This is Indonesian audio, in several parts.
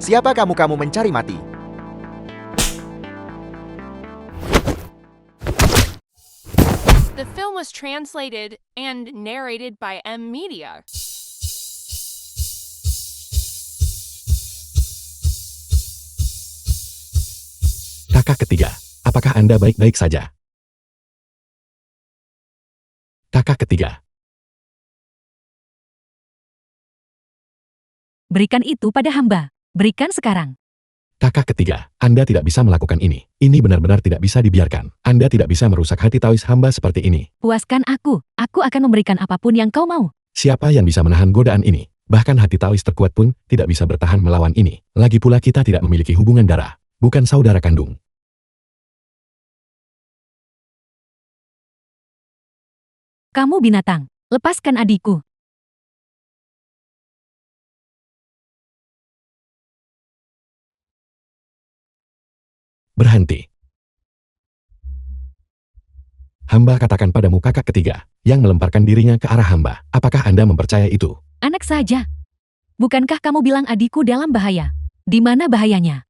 Siapa kamu mencari mati? The film was translated and narrated by M Media. Kakak ketiga, apakah Anda baik-baik saja? Kakak ketiga, Berikan itu pada hamba. Berikan sekarang. kakak ketiga, Anda tidak bisa melakukan ini. Ini benar-benar tidak bisa dibiarkan. Anda tidak bisa merusak hati Taois hamba seperti ini. Puaskan aku. Aku akan memberikan apapun yang kau mau. Siapa yang bisa menahan godaan ini? Bahkan hati Taois terkuat pun tidak bisa bertahan melawan ini. Lagi pula kita tidak memiliki hubungan darah. Bukan saudara kandung. Kamu binatang. Lepaskan adikku. Berhenti. Hamba katakan padamu kakak ketiga, yang melemparkan dirinya ke arah hamba. Apakah Anda mempercayai itu? Anak saja. Bukankah kamu bilang adikku dalam bahaya? Di mana bahayanya?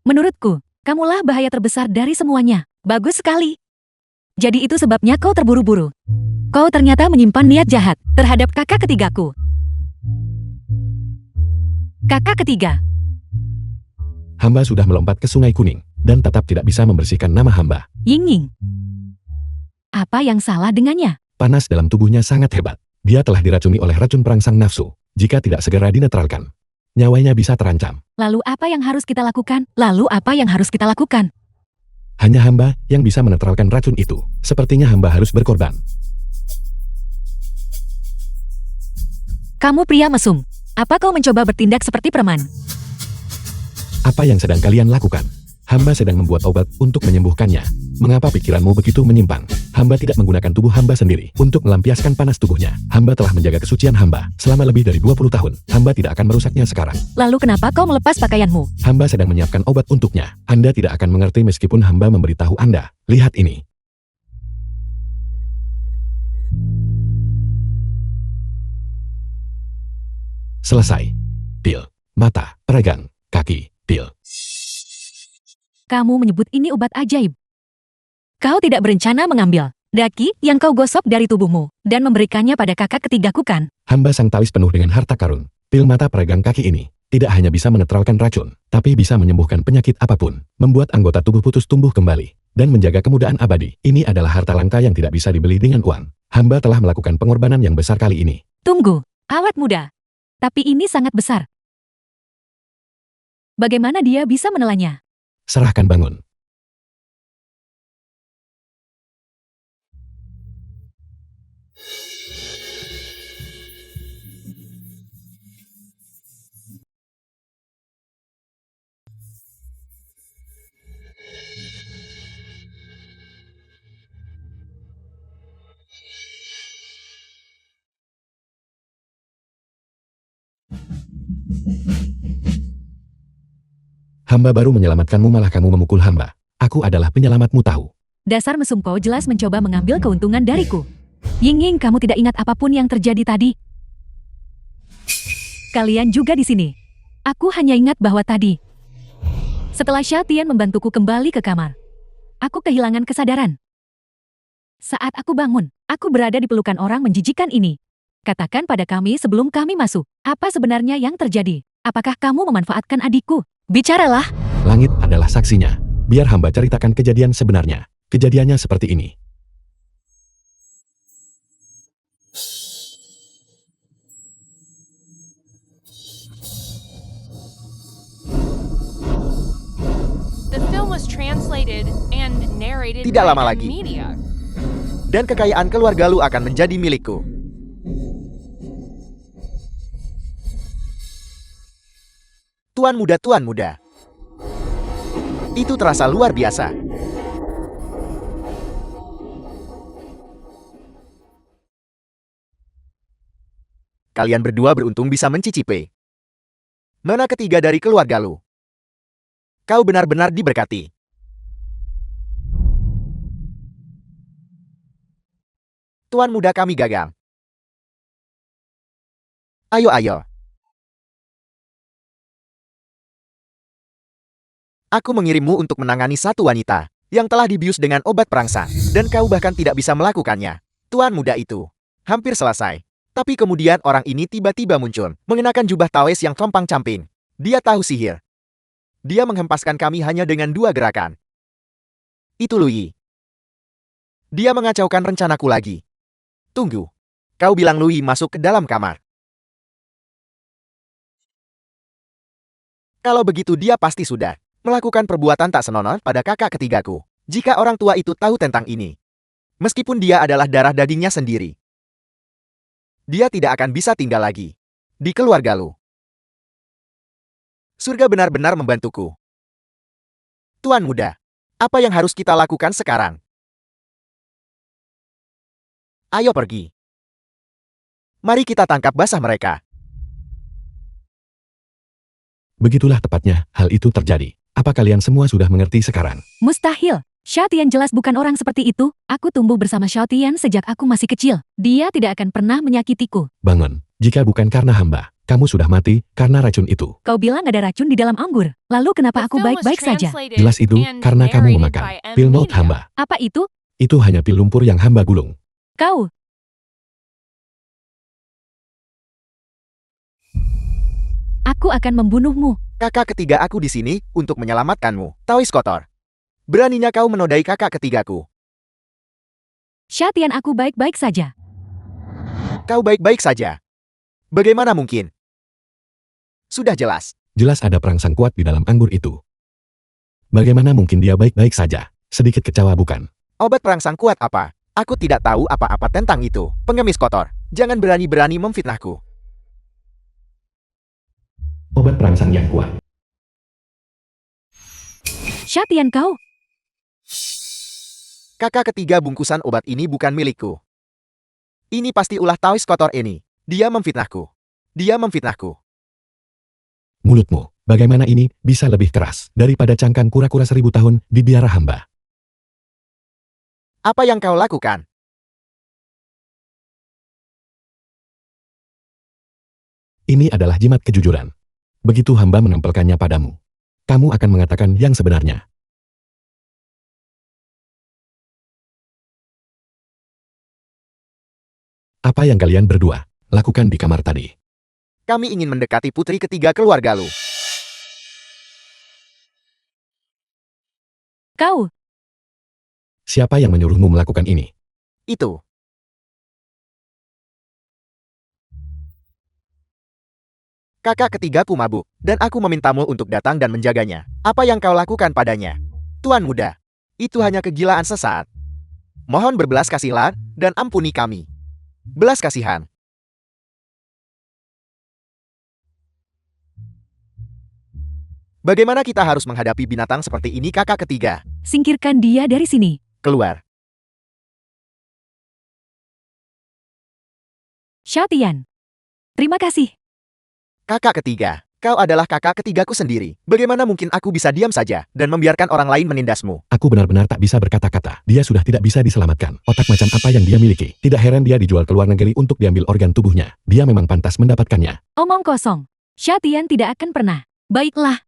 Menurutku, kamulah bahaya terbesar dari semuanya. Bagus sekali. Jadi itu sebabnya kau terburu-buru. Kau ternyata menyimpan niat jahat terhadap kakak ketigaku. Kakak ketiga. Hamba sudah melompat ke Sungai Kuning, dan tetap tidak bisa membersihkan nama hamba. Ying-Ying. Apa yang salah dengannya? Panas dalam tubuhnya sangat hebat. Dia telah diracuni oleh racun perangsang nafsu. Jika tidak segera dinetralkan, nyawanya bisa terancam. Lalu apa yang harus kita lakukan? Hanya hamba yang bisa menetralkan racun itu. Sepertinya hamba harus berkorban. Kamu pria mesum. Apa kau mencoba bertindak seperti preman? Apa yang sedang kalian lakukan? Hamba sedang membuat obat untuk menyembuhkannya. Mengapa pikiranmu begitu menyimpang? Hamba tidak menggunakan tubuh hamba sendiri untuk melampiaskan panas tubuhnya. Hamba telah menjaga kesucian hamba selama lebih dari 20 tahun. Hamba tidak akan merusaknya sekarang. Lalu kenapa kau melepas pakaianmu? Hamba sedang menyiapkan obat untuknya. Anda tidak akan mengerti meskipun hamba memberitahu Anda. Lihat ini. Selesai. Pil. Mata. Peregang. Kaki. Pil. Kamu menyebut ini obat ajaib. Kau tidak berencana mengambil daki yang kau gosok dari tubuhmu dan memberikannya pada kakak ketigaku kan? Hamba sang Taois penuh dengan harta karun. Pil mata peregang kaki ini tidak hanya bisa menetralkan racun, tapi bisa menyembuhkan penyakit apapun, membuat anggota tubuh putus tumbuh kembali, dan menjaga kemudahan abadi. Ini adalah harta langka yang tidak bisa dibeli dengan uang. Hamba telah melakukan pengorbanan yang besar kali ini. Tunggu, awet muda. Tapi ini sangat besar. Bagaimana dia bisa menelannya? Serahkan bangun. Hamba baru menyelamatkanmu malah kamu memukul hamba. Aku adalah penyelamatmu tahu. Dasar mesum kau jelas mencoba mengambil keuntungan dariku. Ying-Ying, kamu tidak ingat apapun yang terjadi tadi? Kalian juga di sini. Aku hanya ingat bahwa tadi, setelah Xia Tian membantuku kembali ke kamar, aku kehilangan kesadaran. Saat aku bangun, aku berada di pelukan orang menjijikan ini. Katakan pada kami sebelum kami masuk, apa sebenarnya yang terjadi? Apakah kamu memanfaatkan adikku? Bicaralah. Langit adalah saksinya. Biar hamba ceritakan kejadian sebenarnya. Kejadiannya seperti ini. The film was translated and narrated Tidak by lama M lagi. Media. Dan kekayaan keluarga Lu akan menjadi milikku. Tuan muda. Itu terasa luar biasa. Kalian berdua beruntung bisa mencicipi. Mana ketiga dari keluarga Lu? Kau benar-benar diberkati. Tuan muda kami gagal. Ayo. Aku mengirimmu untuk menangani satu wanita yang telah dibius dengan obat perangsang, dan kau bahkan tidak bisa melakukannya. Tuan muda itu hampir selesai. Tapi kemudian orang ini tiba-tiba muncul, mengenakan jubah tawes yang compang-camping. Dia tahu sihir. Dia menghempaskan kami hanya dengan 2 gerakan. Itu Lui. Dia mengacaukan rencanaku lagi. Tunggu. Kau bilang Lui masuk ke dalam kamar. Kalau begitu dia pasti sudah melakukan perbuatan tak senonoh pada kakak ketigaku. Jika orang tua itu tahu tentang ini. Meskipun dia adalah darah dagingnya sendiri. Dia tidak akan bisa tinggal lagi di keluarga Lu. Surga benar-benar membantuku. Tuan muda, apa yang harus kita lakukan sekarang? Ayo pergi. Mari kita tangkap basah mereka. Begitulah tepatnya, hal itu terjadi. Apa kalian semua sudah mengerti sekarang? Mustahil. Xiao Tian jelas bukan orang seperti itu. Aku tumbuh bersama Xiao Tian sejak aku masih kecil. Dia tidak akan pernah menyakitiku. Bangun. Jika bukan karena hamba, kamu sudah mati karena racun itu. Kau bilang ada racun di dalam anggur. Lalu kenapa aku baik-baik saja? Jelas itu karena kamu memakan pil maut hamba. Apa itu? Itu hanya pil lumpur yang hamba gulung. Kau. Aku akan membunuhmu. Kakak ketiga aku di sini untuk menyelamatkanmu. Taois kotor. Beraninya kau menodai kakak ketigaku. Xiao Tian, aku baik-baik saja. Kau baik-baik saja. Bagaimana mungkin? Sudah jelas. Jelas ada perangsang kuat di dalam anggur itu. Bagaimana mungkin dia baik-baik saja? Sedikit kecewa bukan? Obat perangsang kuat apa? Aku tidak tahu apa-apa tentang itu. Pengemis kotor. Jangan berani-berani memfitnahku. Obat perangsang yang kuat. Xiao Tian, kau. Kakak ketiga bungkusan obat ini bukan milikku. Ini pasti ulah Taois kotor ini. Dia memfitnahku. Dia memfitnahku. Mulutmu, bagaimana ini bisa lebih keras daripada cangkang kura-kura 1000 tahun di biara hamba? Apa yang kau lakukan? Ini adalah jimat kejujuran. Begitu hamba menempelkannya padamu, kamu akan mengatakan yang sebenarnya. Apa yang kalian berdua lakukan di kamar tadi? Kami ingin mendekati putri ketiga keluarga Lu. Kau. Siapa yang menyuruhmu melakukan ini? Itu. Kakak ketigaku mabuk, dan aku memintamu untuk datang dan menjaganya. Apa yang kau lakukan padanya? Tuan muda, itu hanya kegilaan sesaat. Mohon berbelas kasihan, dan ampuni kami. Belas kasihan. Bagaimana kita harus menghadapi binatang seperti ini kakak ketiga? Singkirkan dia dari sini. Keluar. Xiao Tian. Terima kasih. Kakak ketiga, kau adalah kakak ketigaku sendiri. Bagaimana mungkin aku bisa diam saja dan membiarkan orang lain menindasmu? Aku benar-benar tak bisa berkata-kata. Dia sudah tidak bisa diselamatkan. Otak macam apa yang dia miliki? Tidak heran dia dijual ke luar negeri untuk diambil organ tubuhnya. Dia memang pantas mendapatkannya. Omong kosong. Xiao Tian tidak akan pernah. Baiklah.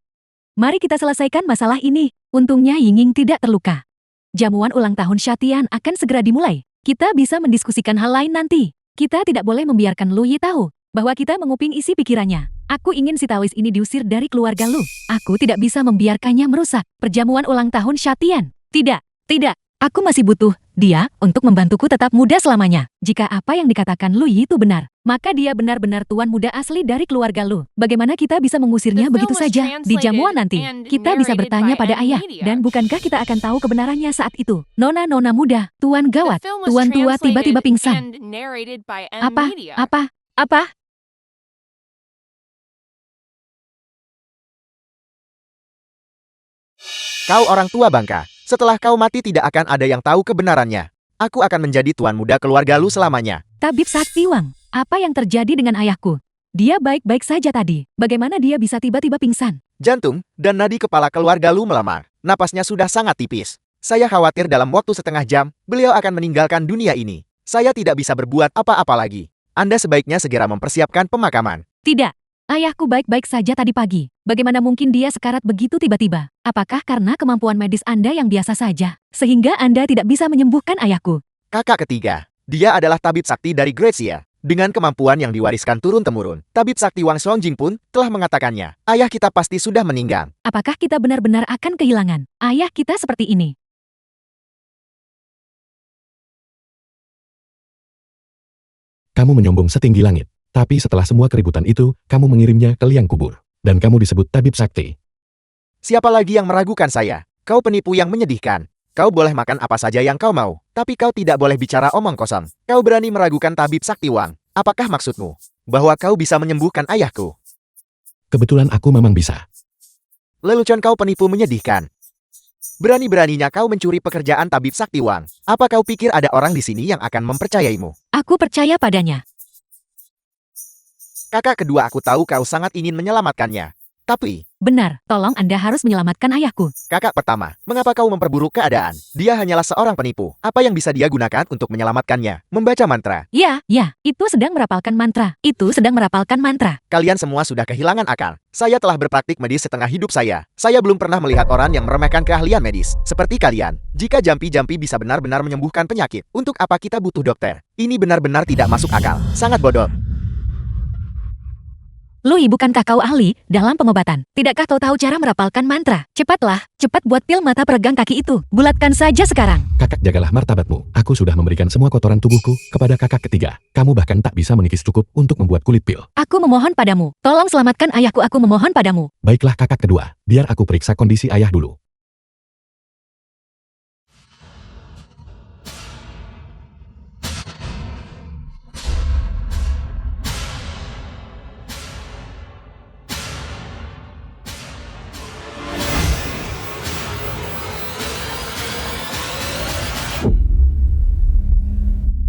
Mari kita selesaikan masalah ini. Untungnya Yingying tidak terluka. Jamuan ulang tahun Xiao Tian akan segera dimulai. Kita bisa mendiskusikan hal lain nanti. Kita tidak boleh membiarkan Lu Yi tahu bahwa kita menguping isi pikirannya. Aku ingin si Taois ini diusir dari keluarga Lu. Aku tidak bisa membiarkannya merusak perjamuan ulang tahun Xiao Tian. Tidak, tidak. Aku masih butuh dia untuk membantuku tetap muda selamanya. Jika apa yang dikatakan Lu Yi itu benar, maka dia benar-benar tuan muda asli dari keluarga Lu. Bagaimana kita bisa mengusirnya begitu saja? Di jamuan nanti, kita bisa bertanya pada ayah. Dan bukankah kita akan tahu kebenarannya saat itu? Nona-nona muda, tuan gawat, tuan tua tiba-tiba pingsan. Apa? Kau orang tua bangka. Setelah kau mati tidak akan ada yang tahu kebenarannya. Aku akan menjadi tuan muda keluarga Lu selamanya. Tabib Saktiwang, apa yang terjadi dengan ayahku? Dia baik-baik saja tadi. Bagaimana dia bisa tiba-tiba pingsan? Jantung dan nadi kepala keluarga Lu melemah. Napasnya sudah sangat tipis. Saya khawatir dalam waktu setengah jam, beliau akan meninggalkan dunia ini. Saya tidak bisa berbuat apa-apa lagi. Anda sebaiknya segera mempersiapkan pemakaman. Tidak. Ayahku baik-baik saja tadi pagi. Bagaimana mungkin dia sekarat begitu tiba-tiba? Apakah karena kemampuan medis Anda yang biasa saja, sehingga Anda tidak bisa menyembuhkan ayahku? Kakak ketiga, dia adalah tabib sakti dari Gracia. Dengan kemampuan yang diwariskan turun-temurun, tabib sakti Wang Songjing pun telah mengatakannya. Ayah kita pasti sudah meninggal. Apakah kita benar-benar akan kehilangan ayah kita seperti ini? Kamu menyombong setinggi langit. Tapi setelah semua keributan itu, kamu mengirimnya ke liang kubur. Dan kamu disebut tabib sakti. Siapa lagi yang meragukan saya? Kau penipu yang menyedihkan. Kau boleh makan apa saja yang kau mau, tapi kau tidak boleh bicara omong kosong. Kau berani meragukan tabib sakti Wang. Apakah maksudmu? Bahwa kau bisa menyembuhkan ayahku? Kebetulan aku memang bisa. Lelucon kau penipu menyedihkan. Berani-beraninya kau mencuri pekerjaan tabib sakti Wang. Apa kau pikir ada orang di sini yang akan mempercayaimu? Aku percaya padanya. Kakak kedua, aku tahu kau sangat ingin menyelamatkannya. Tapi, Benar, tolong Anda harus menyelamatkan ayahku. kakak pertama, mengapa kau memperburuk keadaan? Dia hanyalah seorang penipu. Apa yang bisa dia gunakan untuk menyelamatkannya? Membaca mantra. Ya, itu sedang merapalkan mantra. Itu sedang merapalkan mantra. Kalian semua sudah kehilangan akal. Saya telah berpraktik medis setengah hidup saya. Saya belum pernah melihat orang yang meremehkan keahlian medis. Seperti kalian. Jika jampi-jampi bisa benar-benar menyembuhkan penyakit, untuk apa kita butuh dokter? Ini benar-benar tidak masuk akal. Sangat bodoh. Lui, bukankah kau ahli dalam pengobatan? Tidakkah kau tahu cara merapalkan mantra? Cepatlah, cepat buat pil mata peregang kaki itu. Bulatkan saja sekarang. Kakak, jagalah martabatmu. Aku sudah memberikan semua kotoran tubuhku kepada kakak ketiga. Kamu bahkan tak bisa mengikis cukup untuk membuat kulit pil. Aku memohon padamu. Tolong selamatkan ayahku, aku memohon padamu. Baiklah kakak kedua, biar aku periksa kondisi ayah dulu.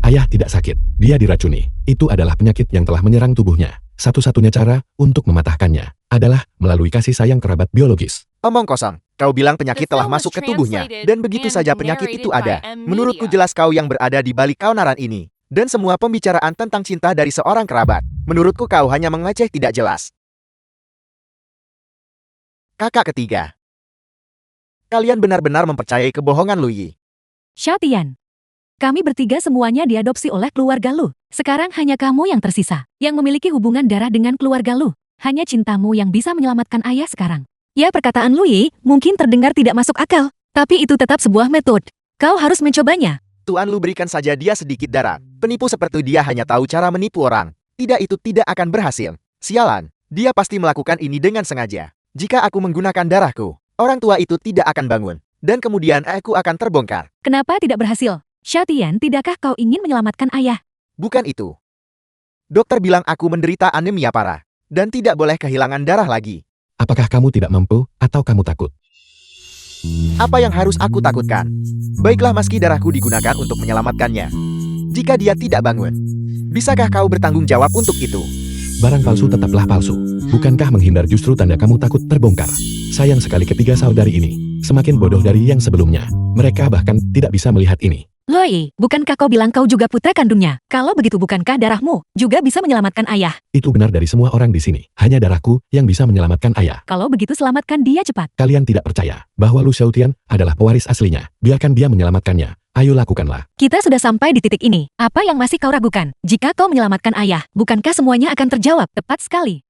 Ayah tidak sakit, dia diracuni. Itu adalah penyakit yang telah menyerang tubuhnya. Satu-satunya cara untuk mematahkannya adalah melalui kasih sayang kerabat biologis. Omong kosong. Kau bilang penyakit telah masuk ke tubuhnya, dan begitu saja penyakit itu ada. Menurutku jelas kau yang berada di balik keonaran ini. Dan semua pembicaraan tentang cinta dari seorang kerabat. Menurutku kau hanya mengeceh tidak jelas. Kakak ketiga. Kalian benar-benar mempercayai kebohongan Lui. Xiaotian, kami bertiga semuanya diadopsi oleh keluarga Lu. Sekarang hanya kamu yang tersisa, yang memiliki hubungan darah dengan keluarga Lu. Hanya cintamu yang bisa menyelamatkan ayah sekarang. Ya, perkataan Lui mungkin terdengar tidak masuk akal, tapi itu tetap sebuah metode. Kau harus mencobanya. Tuan Lu berikan saja dia sedikit darah. Penipu seperti dia hanya tahu cara menipu orang. Tidak, itu tidak akan berhasil. Sialan, dia pasti melakukan ini dengan sengaja. Jika aku menggunakan darahku, orang tua itu tidak akan bangun. Dan kemudian aku akan terbongkar. Kenapa tidak berhasil? Xiaotian, tidakkah kau ingin menyelamatkan ayah? Bukan itu. Dokter bilang aku menderita anemia parah. Dan tidak boleh kehilangan darah lagi. Apakah kamu tidak mampu atau kamu takut? Apa yang harus aku takutkan? Baiklah, meski darahku digunakan untuk menyelamatkannya. Jika dia tidak bangun, bisakah kau bertanggung jawab untuk itu? Barang palsu tetaplah palsu. Bukankah menghindar justru tanda kamu takut terbongkar? Sayang sekali ketiga saudari ini semakin bodoh dari yang sebelumnya. Mereka bahkan tidak bisa melihat ini. Loi, bukankah kau bilang kau juga putra kandungnya? Kalau begitu bukankah darahmu juga bisa menyelamatkan ayah? Itu benar dari semua orang di sini. Hanya darahku yang bisa menyelamatkan ayah. Kalau begitu selamatkan dia cepat. Kalian tidak percaya bahwa Lu Xiaotian adalah pewaris aslinya. Biarkan dia menyelamatkannya. Ayo lakukanlah. Kita sudah sampai di titik ini. Apa yang masih kau ragukan? Jika kau menyelamatkan ayah, bukankah semuanya akan terjawab? Tepat sekali.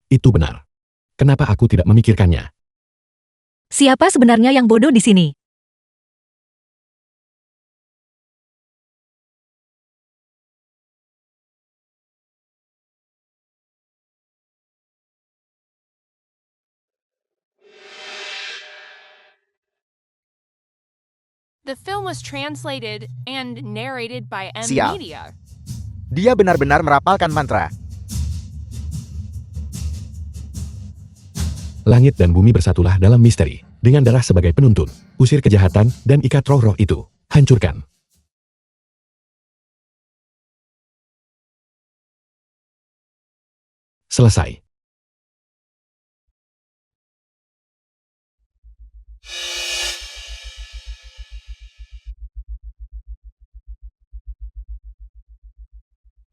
Itu benar. Kenapa aku tidak memikirkannya? Siapa sebenarnya yang bodoh di sini? The film was translated and narrated by M Sial. Media. Dia benar-benar merapalkan mantra. Langit dan bumi bersatulah dalam misteri. Dengan darah sebagai penuntun. Usir kejahatan dan ikat roh-roh itu. Hancurkan. Selesai.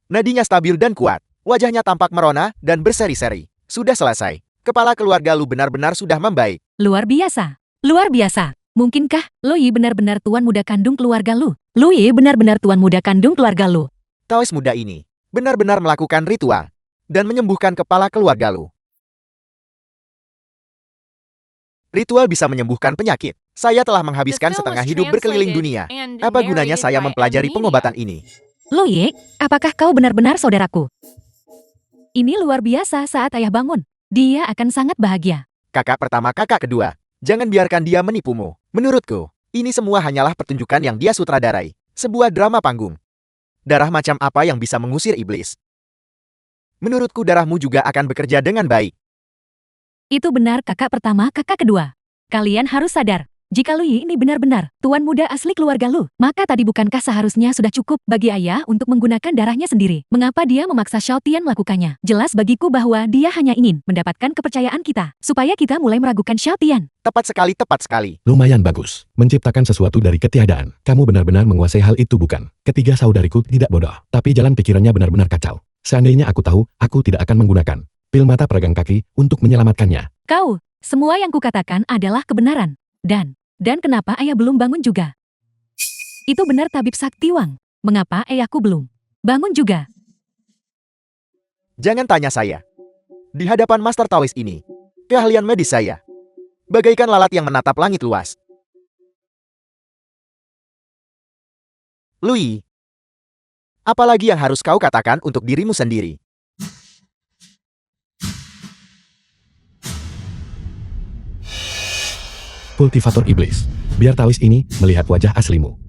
Nadinya stabil dan kuat. Wajahnya tampak merona dan berseri-seri. Sudah selesai. Kepala keluarga Lu benar-benar sudah membaik. Luar biasa. Luar biasa. Mungkinkah Lu Yi benar-benar tuan muda kandung keluarga Lu? Lu Yi benar-benar tuan muda kandung keluarga Lu. Taois muda ini benar-benar melakukan ritual dan menyembuhkan kepala keluarga Lu. Ritual bisa menyembuhkan penyakit. Saya telah menghabiskan The film setengah was hidup berkeliling translated dunia. and Apa gunanya narrated saya by mempelajari M. pengobatan ini? Lu Yi, apakah kau benar-benar saudaraku? Ini luar biasa saat ayah bangun. Dia akan sangat bahagia. Kakak pertama, kakak kedua. Jangan biarkan dia menipumu. Menurutku, ini semua hanyalah pertunjukan yang dia sutradarai. Sebuah drama panggung. Darah macam apa yang bisa mengusir iblis? Menurutku darahmu juga akan bekerja dengan baik. Itu benar kakak pertama, kakak kedua. Kalian harus sadar. Jika Lu Yi ini benar-benar tuan muda asli keluarga Lu, maka tadi bukankah seharusnya sudah cukup bagi ayah untuk menggunakan darahnya sendiri? Mengapa dia memaksa Xiao Tian melakukannya? Jelas bagiku bahwa dia hanya ingin mendapatkan kepercayaan kita, supaya kita mulai meragukan Xiao Tian. Tepat sekali, tepat sekali. Lumayan bagus. Menciptakan sesuatu dari ketiadaan. Kamu benar-benar menguasai hal itu bukan? Ketiga saudariku tidak bodoh, tapi jalan pikirannya benar-benar kacau. Seandainya aku tahu, aku tidak akan menggunakan pil mata peregang kaki untuk menyelamatkannya. Kau, semua yang kukatakan adalah kebenaran. Dan kenapa ayah belum bangun juga? Itu benar tabib sakti Wang. Mengapa ayahku belum bangun juga? Jangan tanya saya. Di hadapan Master Taois ini, keahlian medis saya bagaikan lalat yang menatap langit luas. Lu Yi, apalagi yang harus kau katakan untuk dirimu sendiri? Kultivator iblis. Biar Taois ini melihat wajah aslimu.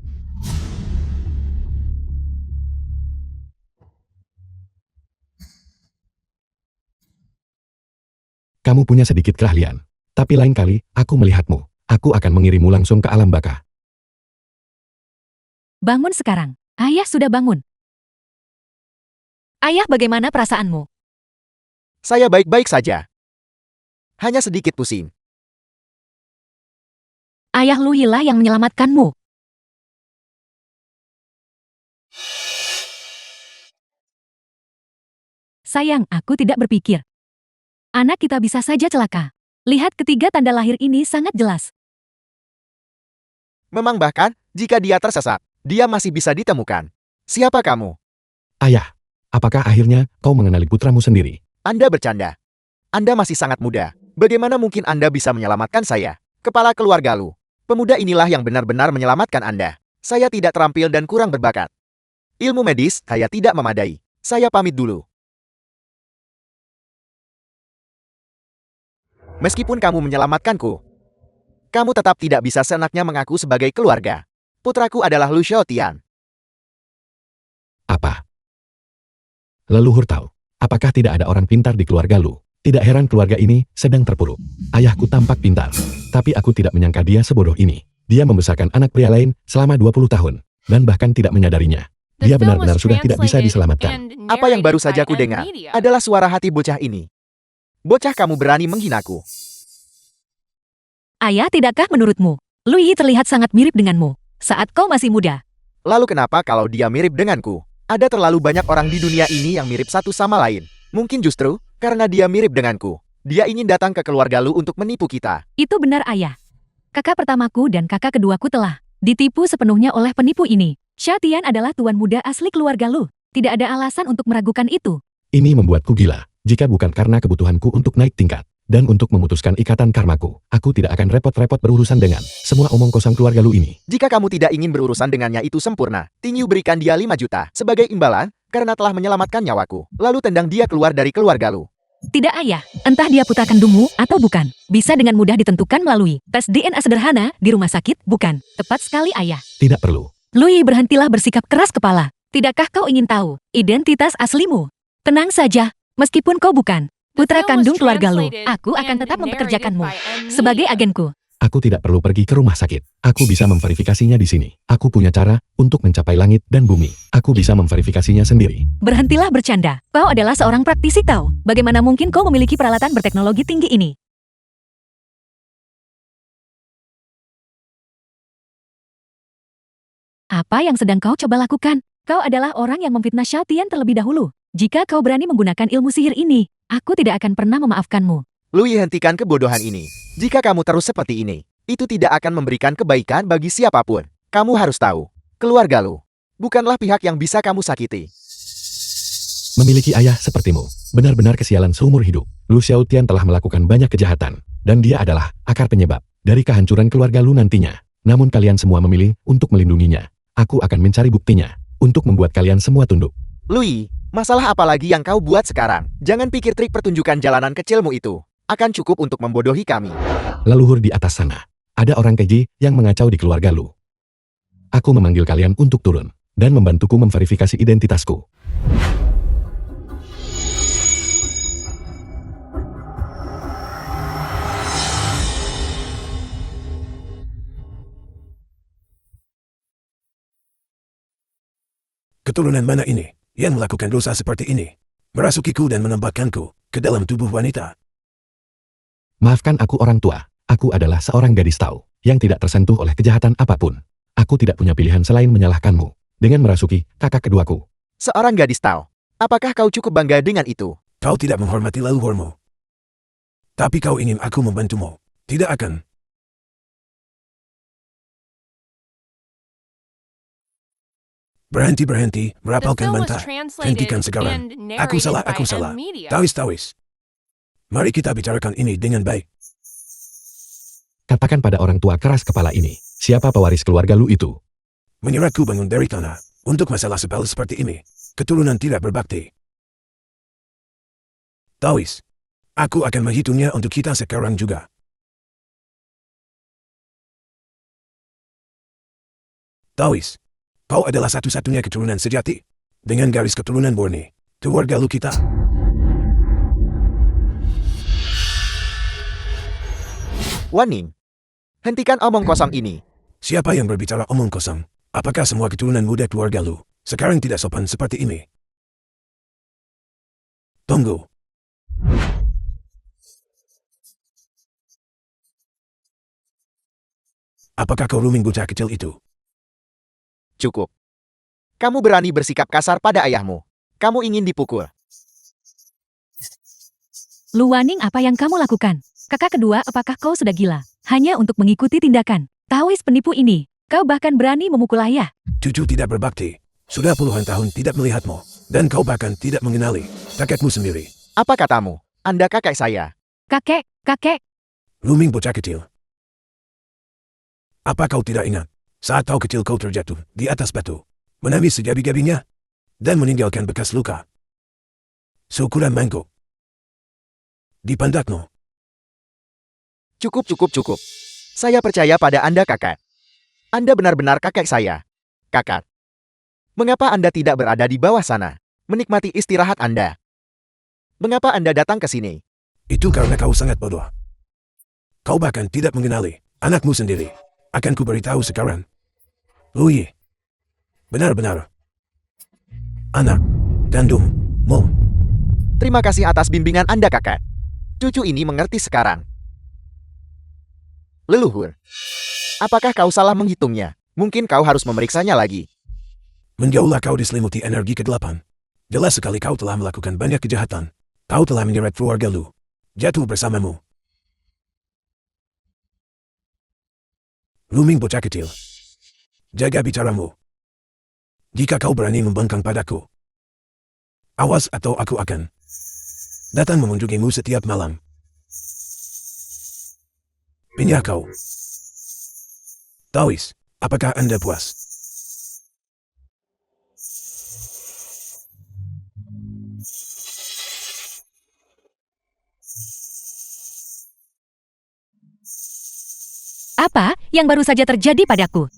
Kamu punya sedikit keahlian. Tapi lain kali, aku melihatmu. Aku akan mengirimmu langsung ke alam baka. Bangun sekarang. Ayah sudah bangun. Ayah, bagaimana perasaanmu? Saya baik-baik saja. Hanya sedikit pusing. Ayah Lu Yi lah yang menyelamatkanmu. Sayang, aku tidak berpikir. Anak kita bisa saja celaka. Lihat ketiga tanda lahir ini sangat jelas. Memang bahkan, jika dia tersesat, dia masih bisa ditemukan. Siapa kamu? Ayah, apakah akhirnya kau mengenali putramu sendiri? Anda bercanda. Anda masih sangat muda. Bagaimana mungkin Anda bisa menyelamatkan saya? Kepala keluarga Lu. Pemuda inilah yang benar-benar menyelamatkan Anda. Saya tidak terampil dan kurang berbakat. Ilmu medis, saya tidak memadai. Saya pamit dulu. Meskipun kamu menyelamatkanku, kamu tetap tidak bisa seenaknya mengaku sebagai keluarga. Putraku adalah Lu Xiaotian. Apa? Leluhur tahu, apakah tidak ada orang pintar di keluarga Lu? Tidak heran keluarga ini sedang terpuruk. Ayahku tampak pintar, tapi aku tidak menyangka dia sebodoh ini. Dia membesarkan anak pria lain selama 20 tahun, dan bahkan tidak menyadarinya. The Dia film benar-benar was sudah tidak bisa translated diselamatkan. and Apa yang baru narrated saja by ku M. dengar Media. adalah suara hati bocah ini. Bocah, kamu berani menghinaku. Ayah, tidakkah menurutmu, Lu Yi terlihat sangat mirip denganmu saat kau masih muda? Lalu kenapa kalau dia mirip denganku? Ada terlalu banyak orang di dunia ini yang mirip satu sama lain. Mungkin justru karena dia mirip denganku. Dia ingin datang ke keluarga Lu untuk menipu kita. Itu benar ayah. Kakak pertamaku dan kakak keduaku telah ditipu sepenuhnya oleh penipu ini. Xiao Tian adalah tuan muda asli keluarga Lu. Tidak ada alasan untuk meragukan itu. Ini membuatku gila. Jika bukan karena kebutuhanku untuk naik tingkat, dan untuk memutuskan ikatan karmaku, aku tidak akan repot-repot berurusan dengan semua omong kosong keluarga Lu ini. Jika kamu tidak ingin berurusan dengannya itu sempurna, Tingyu berikan dia 5 juta sebagai imbalan karena telah menyelamatkan nyawaku. Lalu tendang dia keluar dari keluarga Lu. Tidak ayah, entah dia putra kandungmu atau bukan, bisa dengan mudah ditentukan melalui tes DNA sederhana di rumah sakit, bukan? Tepat sekali ayah. Tidak perlu. Lu Yi, berhentilah bersikap keras kepala. Tidakkah kau ingin tahu identitas aslimu? Tenang saja, meskipun kau bukan putra The film was kandung keluarga Lu, translated aku akan and tetap narrated mempekerjakanmu by M. sebagai Media. agenku. Aku tidak perlu pergi ke rumah sakit. Aku bisa memverifikasinya di sini. Aku punya cara untuk mencapai langit dan bumi. Aku bisa memverifikasinya sendiri. Berhentilah bercanda. Kau adalah seorang praktisi tahu. Bagaimana mungkin kau memiliki peralatan berteknologi tinggi ini? Apa yang sedang kau coba lakukan? Kau adalah orang yang memfitnah Xiao Tian terlebih dahulu. Jika kau berani menggunakan ilmu sihir ini, aku tidak akan pernah memaafkanmu. Louis, hentikan kebodohan ini. Jika kamu terus seperti ini, itu tidak akan memberikan kebaikan bagi siapapun. Kamu harus tahu, keluarga Lu bukanlah pihak yang bisa kamu sakiti. Memiliki ayah sepertimu, benar-benar kesialan seumur hidup. Lu Xiaotian telah melakukan banyak kejahatan, dan dia adalah akar penyebab dari kehancuran keluarga Lu nantinya. Namun kalian semua memilih untuk melindunginya. Aku akan mencari buktinya, untuk membuat kalian semua tunduk. Louis, masalah apa lagi yang kau buat sekarang? Jangan pikir trik pertunjukan jalanan kecilmu itu akan cukup untuk membodohi kami. Leluhur di atas sana, ada orang keji yang mengacau di keluarga Lu. Aku memanggil kalian untuk turun, dan membantuku memverifikasi identitasku. Keturunan mana ini yang melakukan dosa seperti ini? Merasukiku dan menempatkanku ke dalam tubuh wanita. Maafkan aku orang tua, aku adalah seorang gadis tahu, yang tidak tersentuh oleh kejahatan apapun. Aku tidak punya pilihan selain menyalahkanmu, dengan merasuki kakak keduaku. Seorang gadis tahu. Apakah kau cukup bangga dengan itu? Kau tidak menghormati leluhurmu. Tapi kau ingin aku membantumu. Tidak akan. Berhenti, The merapalkan film was mantap. translated Hentikan sekarang. and Aku salah, narrated aku by salah. M Media. Tawis. Mari kita bicarakan ini dengan baik. Katakan pada orang tua keras kepala ini, siapa pewaris keluarga Lu itu? Menyerahku bangun dari tanah. Untuk masalah sepele seperti ini, keturunan tidak berbakti. Tawis. Aku akan menghitungnya untuk kita sekarang juga. Tawis. Kau adalah satu-satunya keturunan sejati. Dengan garis keturunan murni. Keluarga Lu kita. Warning. Hentikan omong kosong ini. Siapa yang berbicara omong kosong? Apakah semua keturunan muda keluarga Lu sekarang tidak sopan seperti ini? Tunggu. Apakah kau rooming bocah kecil itu? Cukup. Kamu berani bersikap kasar pada ayahmu. Kamu ingin dipukul. Lu Waning, apa yang kamu lakukan? Kakak kedua, apakah kau sudah gila? Hanya untuk mengikuti tindakan Tawis penipu ini, kau bahkan berani memukul ayah. Cucu tidak berbakti. Sudah puluhan tahun tidak melihatmu. Dan kau bahkan tidak mengenali kakekmu sendiri. Apa katamu? Anda kakek saya. Kakek. Rooming bocah kecil. Apa kau tidak ingat? Saat kau kecil kau terjatuh di atas batu. Menangis sejabi-jabinya. Dan meninggalkan bekas luka. Seukuran mangkuk. Di pandakmu. Cukup. Saya percaya pada Anda, kakak. Anda benar-benar kakek saya. Kakak. Mengapa Anda tidak berada di bawah sana? Menikmati istirahat Anda. Mengapa Anda datang ke sini? Itu karena kau sangat bodoh. Kau bahkan tidak mengenali anakmu sendiri. Akan ku beritahu sekarang. Louis. Benar-benar. Anak kandungmu. Terima kasih atas bimbingan Anda, kakak. Cucu ini mengerti sekarang. Leluhur. Apakah kau salah menghitungnya? Mungkin kau harus memeriksanya lagi. Menjauhlah kau diselimuti energi ke-8. Jelas sekali kau telah melakukan banyak kejahatan. Kau telah menyeret keluarga Lu. Jatuh bersamamu. Rooming bocah kecil. Jaga bicaramu. Jika kau berani membangkang padaku. Awas atau aku akan datang mengunjungimu setiap malam. Pindah kau. Tawis, apakah Anda puas? Apa yang baru saja terjadi padaku?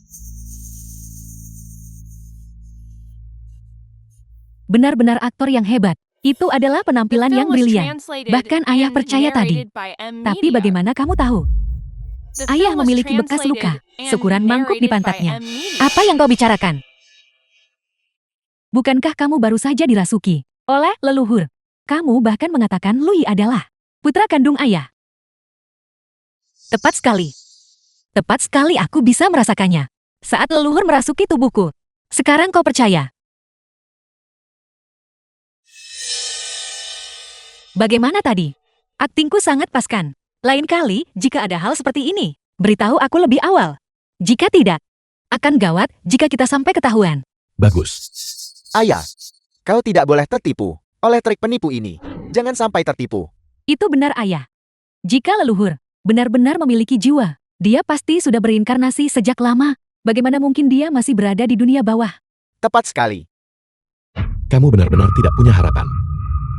Benar-benar aktor yang hebat. Itu adalah The penampilan yang film was brilian. translated Bahkan ayah and percaya tadi. narrated by M Tapi Media. bagaimana kamu tahu? The Ayah film was memiliki bekas luka, translated and seukuran mangkuk di narrated by pantatnya. M Media. Apa yang kau bicarakan? Bukankah kamu baru saja dirasuki oleh leluhur? Kamu bahkan mengatakan Louis adalah putra kandung ayah. Tepat sekali. Tepat sekali, aku bisa merasakannya. Saat leluhur merasuki tubuhku. Sekarang kau percaya. Bagaimana tadi? Aktingku sangat pas kan? Lain kali, jika ada hal seperti ini, beritahu aku lebih awal. Jika tidak, akan gawat jika kita sampai ketahuan. Bagus. Ayah, kau tidak boleh tertipu oleh trik penipu ini. Jangan sampai tertipu. Itu benar ayah. Jika leluhur benar-benar memiliki jiwa, dia pasti sudah berinkarnasi sejak lama. Bagaimana mungkin dia masih berada di dunia bawah? Tepat sekali. Kamu benar-benar tidak punya harapan.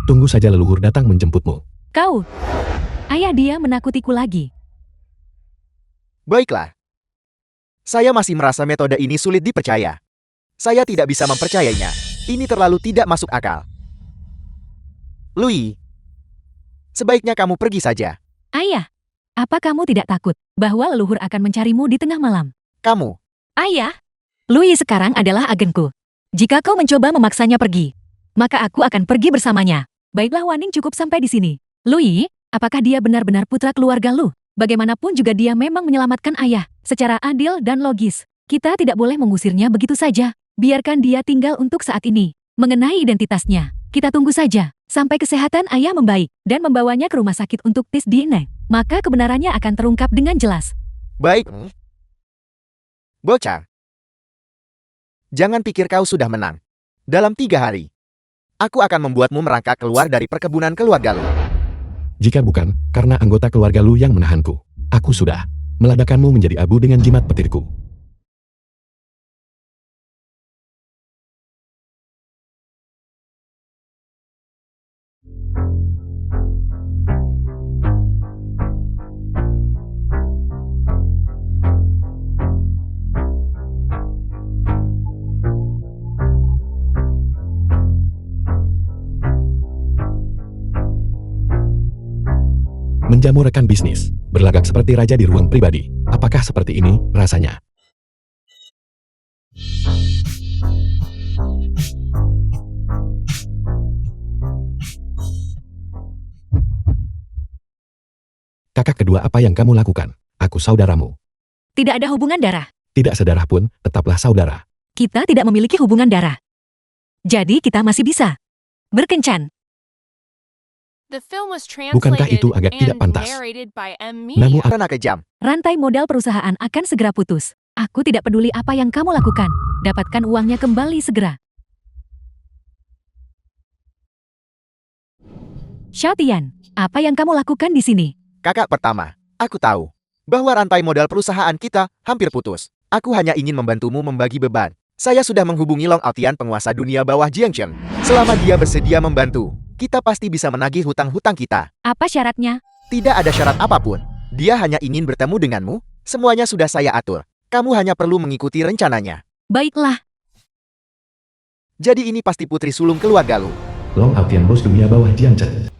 Tunggu saja leluhur datang menjemputmu. Kau, ayah dia menakutiku lagi. Baiklah. Saya masih merasa metode ini sulit dipercaya. Saya tidak bisa mempercayainya. Ini terlalu tidak masuk akal. Louis, sebaiknya kamu pergi saja. Ayah, apa kamu tidak takut bahwa leluhur akan mencarimu di tengah malam? Kamu, Ayah, Louis sekarang adalah agenku. Jika kau mencoba memaksanya pergi, maka aku akan pergi bersamanya. Baiklah Waning, cukup sampai di sini. Louis, apakah dia benar-benar putra keluarga lu? Bagaimanapun juga dia memang menyelamatkan ayah, secara adil dan logis. Kita tidak boleh mengusirnya begitu saja. Biarkan dia tinggal untuk saat ini. Mengenai identitasnya, kita tunggu saja sampai kesehatan ayah membaik dan membawanya ke rumah sakit untuk tes DNA. Maka kebenarannya akan terungkap dengan jelas. baik. Bocah. Jangan pikir kau sudah menang. Dalam 3 hari, aku akan membuatmu merangkak keluar dari perkebunan keluarga lu. Jika bukan karena anggota keluarga lu yang menahanku, aku sudah meledakkanmu menjadi abu dengan jimat petirku. Menjamu rekan bisnis, berlagak seperti raja di ruang pribadi. Apakah seperti ini rasanya? Kakak kedua, apa yang kamu lakukan? Aku saudaramu. Tidak ada hubungan darah. Tidak sedarah pun, tetaplah saudara. Kita tidak memiliki hubungan darah. Jadi kita masih bisa berkencan. The film was Bukankah translated itu agak tidak and pantas? narrated by M. Namun Media. Karena kejam. Rantai modal perusahaan akan segera putus. Aku tidak peduli apa yang kamu lakukan. Dapatkan uangnya kembali segera. Xiaotian, apa yang kamu lakukan di sini? Kakak pertama, aku tahu bahwa rantai modal perusahaan kita hampir putus. Aku hanya ingin membantumu membagi beban. Saya sudah menghubungi Long Altian, penguasa dunia bawah Jiangcheng. Selama dia bersedia membantu, kita pasti bisa menagih hutang-hutang kita. Apa syaratnya? Tidak ada syarat apapun. Dia hanya ingin bertemu denganmu. Semuanya sudah saya atur. Kamu hanya perlu mengikuti rencananya. Baiklah, Jadi ini pasti putri sulung keluarga lu. Long Altian, bos dunia bawah Jiangcheng.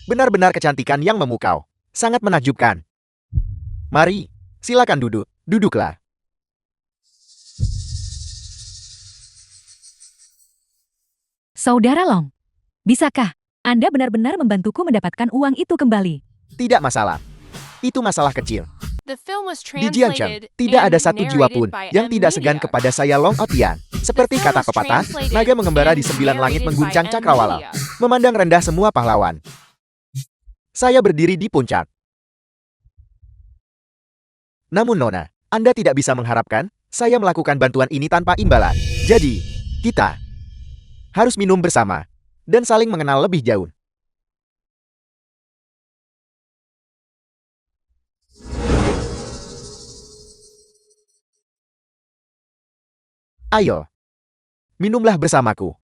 Benar-benar kecantikan yang memukau. Sangat menakjubkan. Mari, silakan duduk. Duduklah. Saudara Long. Bisakah Anda benar-benar membantuku mendapatkan uang itu kembali? Tidak masalah. Itu masalah kecil. The film was Di Jiangcheng, translated tidak ada and satu jiwa narrated pun by yang M. tidak segan Media. kepada saya Long Altian. Seperti The film kata was pepatah, translated naga mengembara di and 9 langit narrated mengguncang by M. cakrawala, Media. memandang rendah semua pahlawan. Saya berdiri di puncak. Namun Nona, Anda tidak bisa mengharapkan saya melakukan bantuan ini tanpa imbalan. Jadi, kita harus minum bersama dan saling mengenal lebih jauh. Ayo, minumlah bersamaku.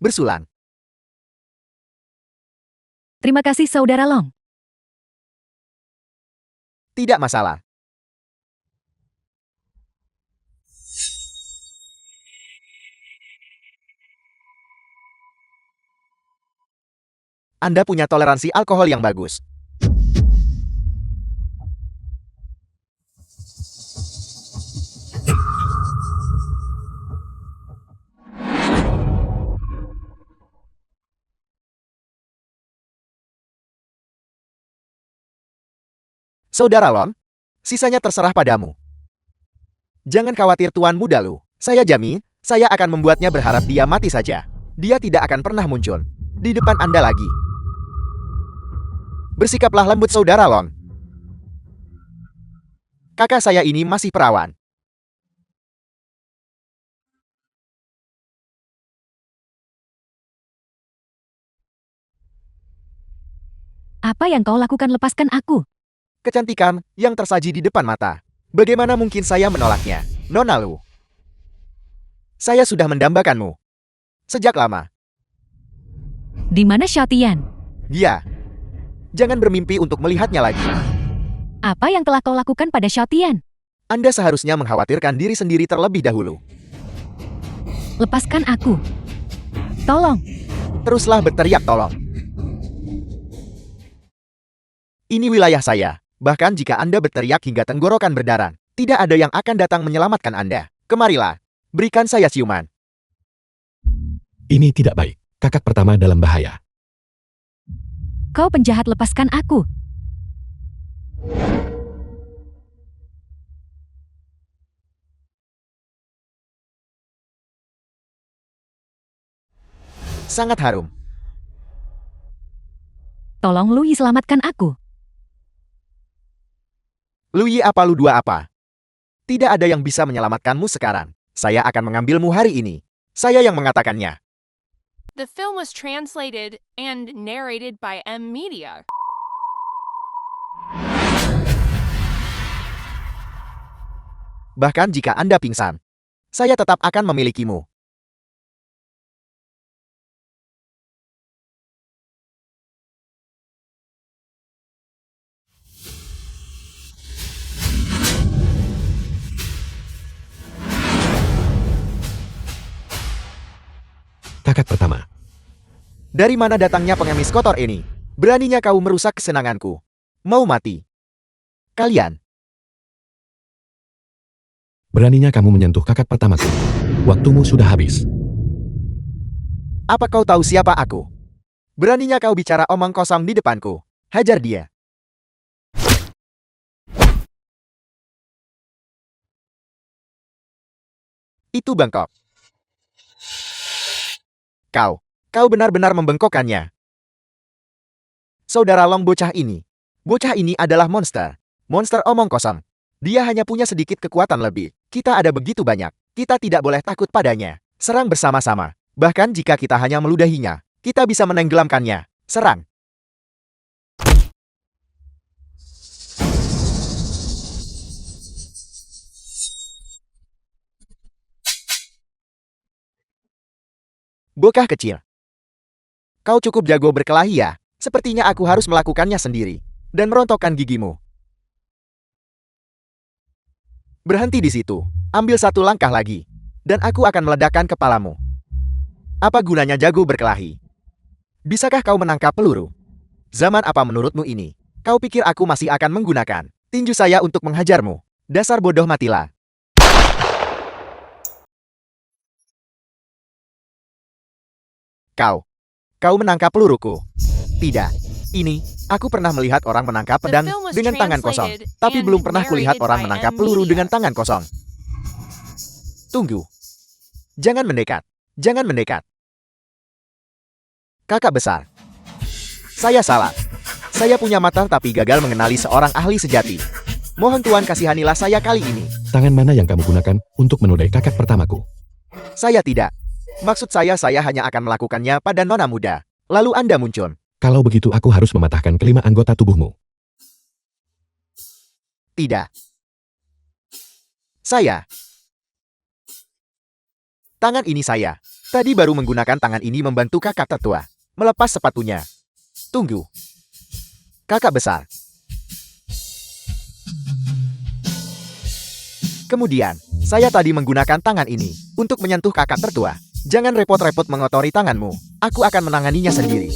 Bersulang. Terima kasih Saudara Long. Tidak masalah. Anda punya toleransi alkohol yang bagus. Saudara Lon, sisanya terserah padamu. Jangan khawatir Tuan Muda Lu. Saya jamin, saya akan membuatnya berharap dia mati saja. Dia tidak akan pernah muncul di depan Anda lagi. Bersikaplah lembut Saudara Lon. Kakak saya ini masih perawan. Apa yang kau lakukan? Lepaskan aku. Kecantikan yang tersaji di depan mata. Bagaimana mungkin saya menolaknya, Nona Lu? Saya sudah mendambakanmu sejak lama. Di mana Xiaotian? Dia. Jangan bermimpi untuk melihatnya lagi. Apa yang telah kau lakukan pada Xiaotian? Anda seharusnya mengkhawatirkan diri sendiri terlebih dahulu. Lepaskan aku. Tolong. Teruslah berteriak tolong. Ini wilayah saya. Bahkan jika Anda berteriak hingga tenggorokan berdarah, tidak ada yang akan datang menyelamatkan Anda. Kemarilah. Berikan saya ciuman. Ini tidak baik. Kakak pertama dalam bahaya. Kau penjahat, lepaskan aku. Sangat harum. Tolong Lui, selamatkan aku. Lui apa lu dua apa? Tidak ada yang bisa menyelamatkanmu sekarang. Saya akan mengambilmu hari ini. Saya yang mengatakannya. The film was translated and narrated by M Media. Bahkan jika Anda pingsan, saya tetap akan memilikimu. Kakak pertama. Dari mana datangnya pengemis kotor ini? Beraninya kau merusak kesenanganku. Mau mati. Kalian. Beraninya kamu menyentuh kakak pertamaku. Waktumu sudah habis. Apa kau tahu siapa aku? Beraninya kau bicara omong kosong di depanku. Hajar dia. Itu bengkok. Kau benar-benar membengkokkannya. Saudara Long, bocah ini adalah monster. Monster omong kosong. Dia hanya punya sedikit kekuatan lebih. Kita ada begitu banyak. Kita tidak boleh takut padanya. Serang bersama-sama. Bahkan jika kita hanya meludahinya, kita bisa menenggelamkannya. Serang. Bocah kecil. Kau cukup jago berkelahi ya? Sepertinya aku harus melakukannya sendiri. Dan merontokkan gigimu. Berhenti di situ. Ambil satu langkah lagi. Dan aku akan meledakkan kepalamu. Apa gunanya jago berkelahi? Bisakah kau menangkap peluru? Zaman apa menurutmu ini? Kau pikir aku masih akan menggunakan tinju saya untuk menghajarmu? Dasar bodoh, matilah. Kau menangkap peluruku. Tidak. Ini, aku pernah melihat orang menangkap pedang dengan tangan kosong. Tapi belum pernah kulihat orang menangkap peluru dengan tangan kosong. Tunggu. Jangan mendekat. Jangan mendekat. Kakak besar. Saya salah. Saya punya mata tapi gagal mengenali seorang ahli sejati. Mohon Tuan kasihanilah saya kali ini. Tangan mana yang kamu gunakan untuk menodai kakak pertamaku? Saya tidak. Maksud saya hanya akan melakukannya pada nona muda. Lalu Anda muncul. Kalau begitu aku harus mematahkan kelima anggota tubuhmu. Tidak. Saya. Tangan ini saya. Tadi baru menggunakan tangan ini membantu kakak tertua melepas sepatunya. Tunggu. Kakak besar. Kemudian, saya tadi menggunakan tangan ini untuk menyentuh kakak tertua. Jangan repot-repot mengotori tanganmu. Aku akan menanganinya sendiri.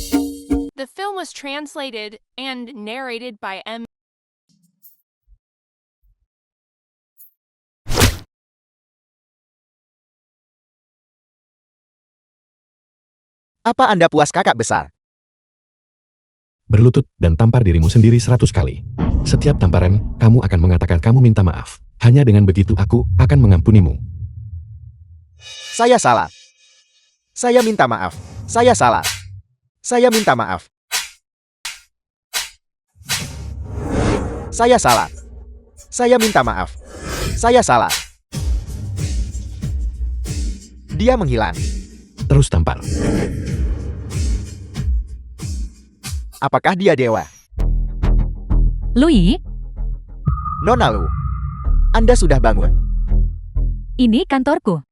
The film was translated and narrated by M. Apa Anda puas kakak besar? berlutut, dan tampar dirimu sendiri 100 kali. Setiap tamparan, kamu akan mengatakan kamu minta maaf. Hanya dengan begitu aku akan mengampunimu. Saya salah. Saya minta maaf. Saya salah. Saya minta maaf. Saya salah. Saya minta maaf. Saya salah. Dia menghilang. Terus tampar. Apakah dia dewa? Louis, Nona Lu, Anda sudah bangun. ini kantorku.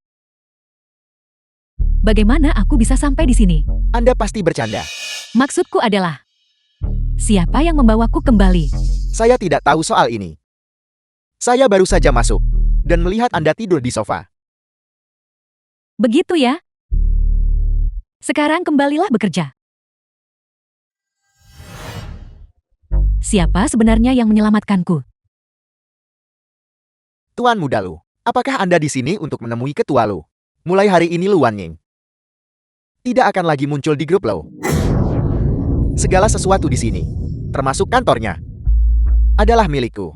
Bagaimana aku bisa sampai di sini? Anda pasti bercanda. Maksudku adalah, siapa yang membawaku kembali? Saya tidak tahu soal ini. Saya baru saja masuk dan melihat Anda tidur di sofa. Begitu ya? Sekarang kembalilah bekerja. Siapa sebenarnya yang menyelamatkanku? Tuan Muda Lu, apakah Anda di sini untuk menemui ketua Lu? Mulai hari ini Lu Wan Ying tidak akan lagi muncul di grup Lu. Segala sesuatu di sini, termasuk kantornya, adalah milikku.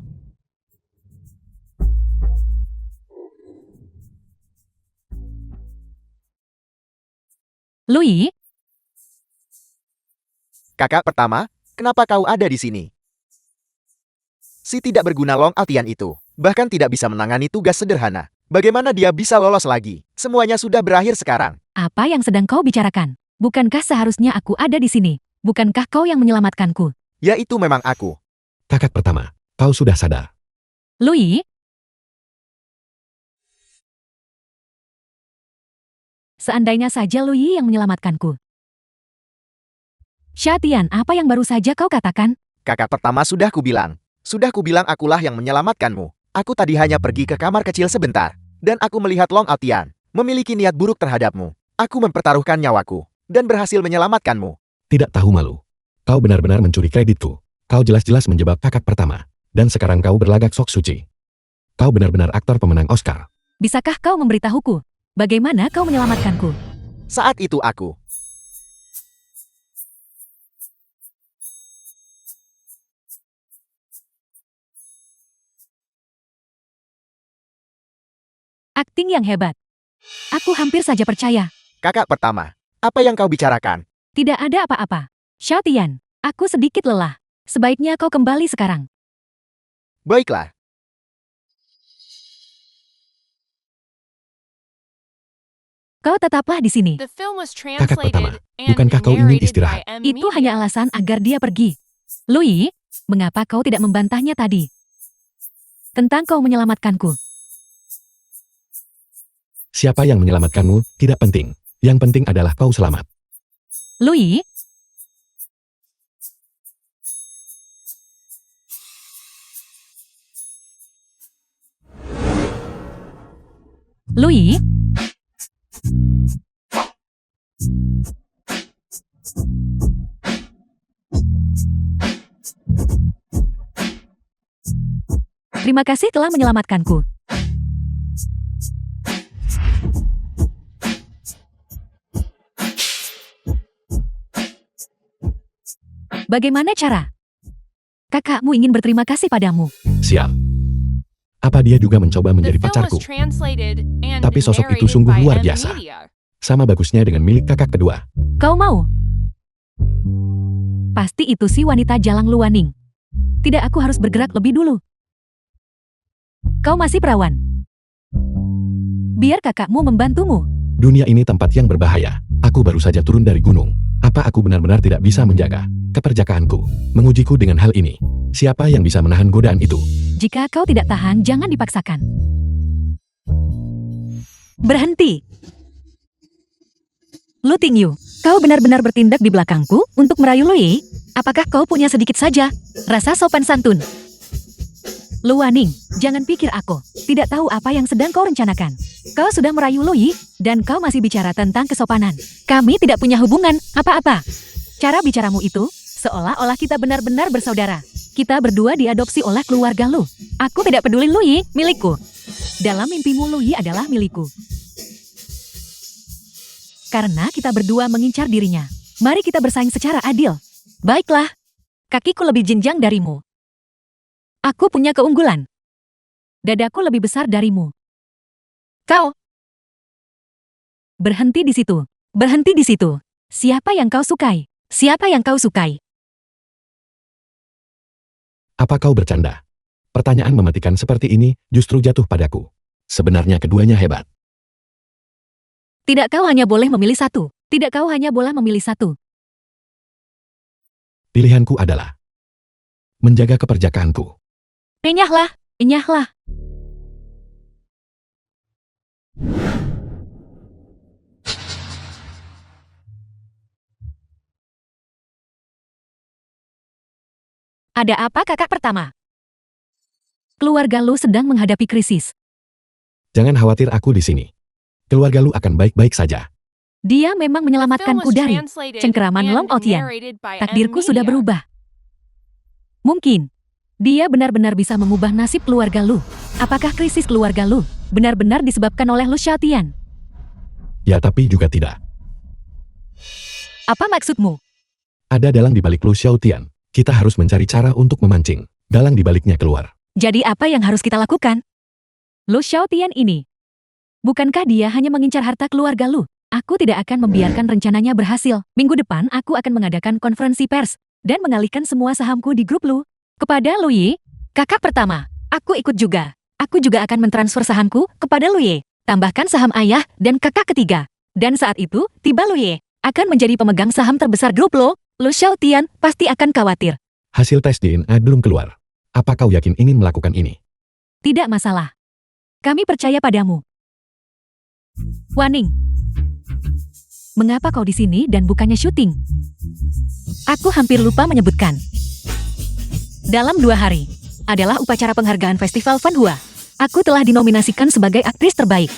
Louis, Kakak pertama, kenapa kau ada di sini? Si tidak berguna Long Altian itu bahkan tidak bisa menangani tugas sederhana. Bagaimana dia bisa lolos lagi? Semuanya sudah berakhir sekarang. apa yang sedang kau bicarakan? Bukankah seharusnya aku ada di sini? Bukankah kau yang menyelamatkanku? Ya itu memang aku. Kakak pertama, kau sudah sadar. Louis? Seandainya saja Louis yang menyelamatkanku. Shatian, apa yang baru saja kau katakan? Kakak pertama sudah kubilang. Sudah kubilang akulah yang menyelamatkanmu. Aku tadi hanya pergi ke kamar kecil sebentar. Dan aku melihat Long Altian memiliki niat buruk terhadapmu. Aku mempertaruhkan nyawaku dan berhasil menyelamatkanmu. Tidak tahu malu. Kau benar-benar mencuri kreditku. Kau jelas-jelas menjebak kakak pertama. Dan sekarang kau berlagak sok suci. Kau benar-benar aktor pemenang Oscar. Bisakah kau memberitahuku? Bagaimana kau menyelamatkanku? Saat itu aku Akting yang hebat. Aku hampir saja percaya. kakak pertama. Apa yang kau bicarakan? Tidak ada apa-apa. Shatian, aku sedikit lelah. Sebaiknya kau kembali sekarang. Baiklah. The Kau tetaplah di sini. film was Kakak pertama, translated and bukankah kau ingin narrated istirahat? by M. Itu Media. hanya alasan agar dia pergi. Louis, mengapa kau tidak membantahnya tadi? Tentang kau menyelamatkanku. Siapa yang menyelamatkanmu tidak penting. Yang penting adalah kau selamat. Louis, Louis, terima kasih telah menyelamatkanku. Bagaimana cara? Kakakmu ingin berterima kasih padamu. Siap. Apa dia juga mencoba The menjadi film pacarku? was translated and Tapi sosok itu narrated sungguh by luar M. biasa. Media. Sama bagusnya dengan milik kakak kedua. Kau mau? Pasti itu si wanita Jalang Luaning. Tidak, aku harus bergerak lebih dulu. Kau masih perawan. Biar kakakmu membantumu. Dunia ini tempat yang berbahaya. Aku baru saja turun dari gunung. Apa aku benar-benar tidak bisa menjaga keperjakaanku? Mengujiku dengan hal ini. Siapa yang bisa menahan godaan itu? Jika kau tidak tahan, jangan dipaksakan. Berhenti. Lu Tingyu, kau benar-benar bertindak di belakangku untuk merayu Lui? Apakah kau punya sedikit saja rasa sopan santun? Luaning, jangan pikir aku tidak tahu apa yang sedang kau rencanakan. Kau sudah merayu Lui, dan kau masih bicara tentang kesopanan. Kami tidak punya hubungan apa-apa. Cara bicaramu itu, seolah-olah kita benar-benar bersaudara. Kita berdua diadopsi oleh keluarga Lu. Aku tidak peduli Lui, milikku. Dalam mimpimu Lui adalah milikku. Karena kita berdua mengincar dirinya. Mari kita bersaing secara adil. Baiklah, Kakiku lebih jenjang darimu. Aku punya keunggulan. Dadaku lebih besar darimu. Kau. Berhenti di situ. Berhenti di situ. Siapa yang kau sukai? Siapa yang kau sukai? Apa kau bercanda? Pertanyaan mematikan seperti ini justru jatuh padaku. Sebenarnya keduanya hebat. Tidak, kau hanya boleh memilih satu. Tidak, kau hanya boleh memilih satu. Pilihanku adalah menjaga keperjakaanku. Enyahlah, enyahlah. Ada apa, kakak pertama? Keluarga Lu sedang menghadapi krisis. Jangan khawatir, aku di sini. Keluarga Lu akan baik-baik saja. Dia memang The film menyelamatkanku was dari translated cengkeraman and Long Otian. narrated by Takdirku sudah M-Media. berubah. Mungkin dia benar-benar bisa mengubah nasib keluarga Lu. Apakah krisis keluarga Lu benar-benar disebabkan oleh Lu Xiaotian? Ya, tapi juga tidak. Apa maksudmu? Ada dalang di balik Lu Xiaotian. Kita harus mencari cara untuk memancing dalang di baliknya keluar. Jadi apa yang harus kita lakukan? Lu Xiaotian ini. Bukankah dia hanya mengincar harta keluarga Lu? Aku tidak akan membiarkan rencananya berhasil. Minggu depan aku akan mengadakan konferensi pers dan mengalihkan semua sahamku di grup Lu kepada Lu Ye. Kakak pertama, aku ikut juga. Aku juga akan mentransfer sahamku kepada Lu Ye. Tambahkan saham ayah dan kakak ketiga. Dan saat itu, tiba Lu Ye akan menjadi pemegang saham terbesar grup Lu. Lu Xiaotian pasti akan khawatir. Hasil tes DNA belum keluar. Apa kau yakin ingin melakukan ini? Tidak masalah. Kami percaya padamu. Waning. Mengapa kau di sini dan bukannya syuting? Aku hampir lupa menyebutkan. Dalam 2 hari, adalah upacara penghargaan Festival Fanhua. Aku telah dinominasikan sebagai aktris terbaik.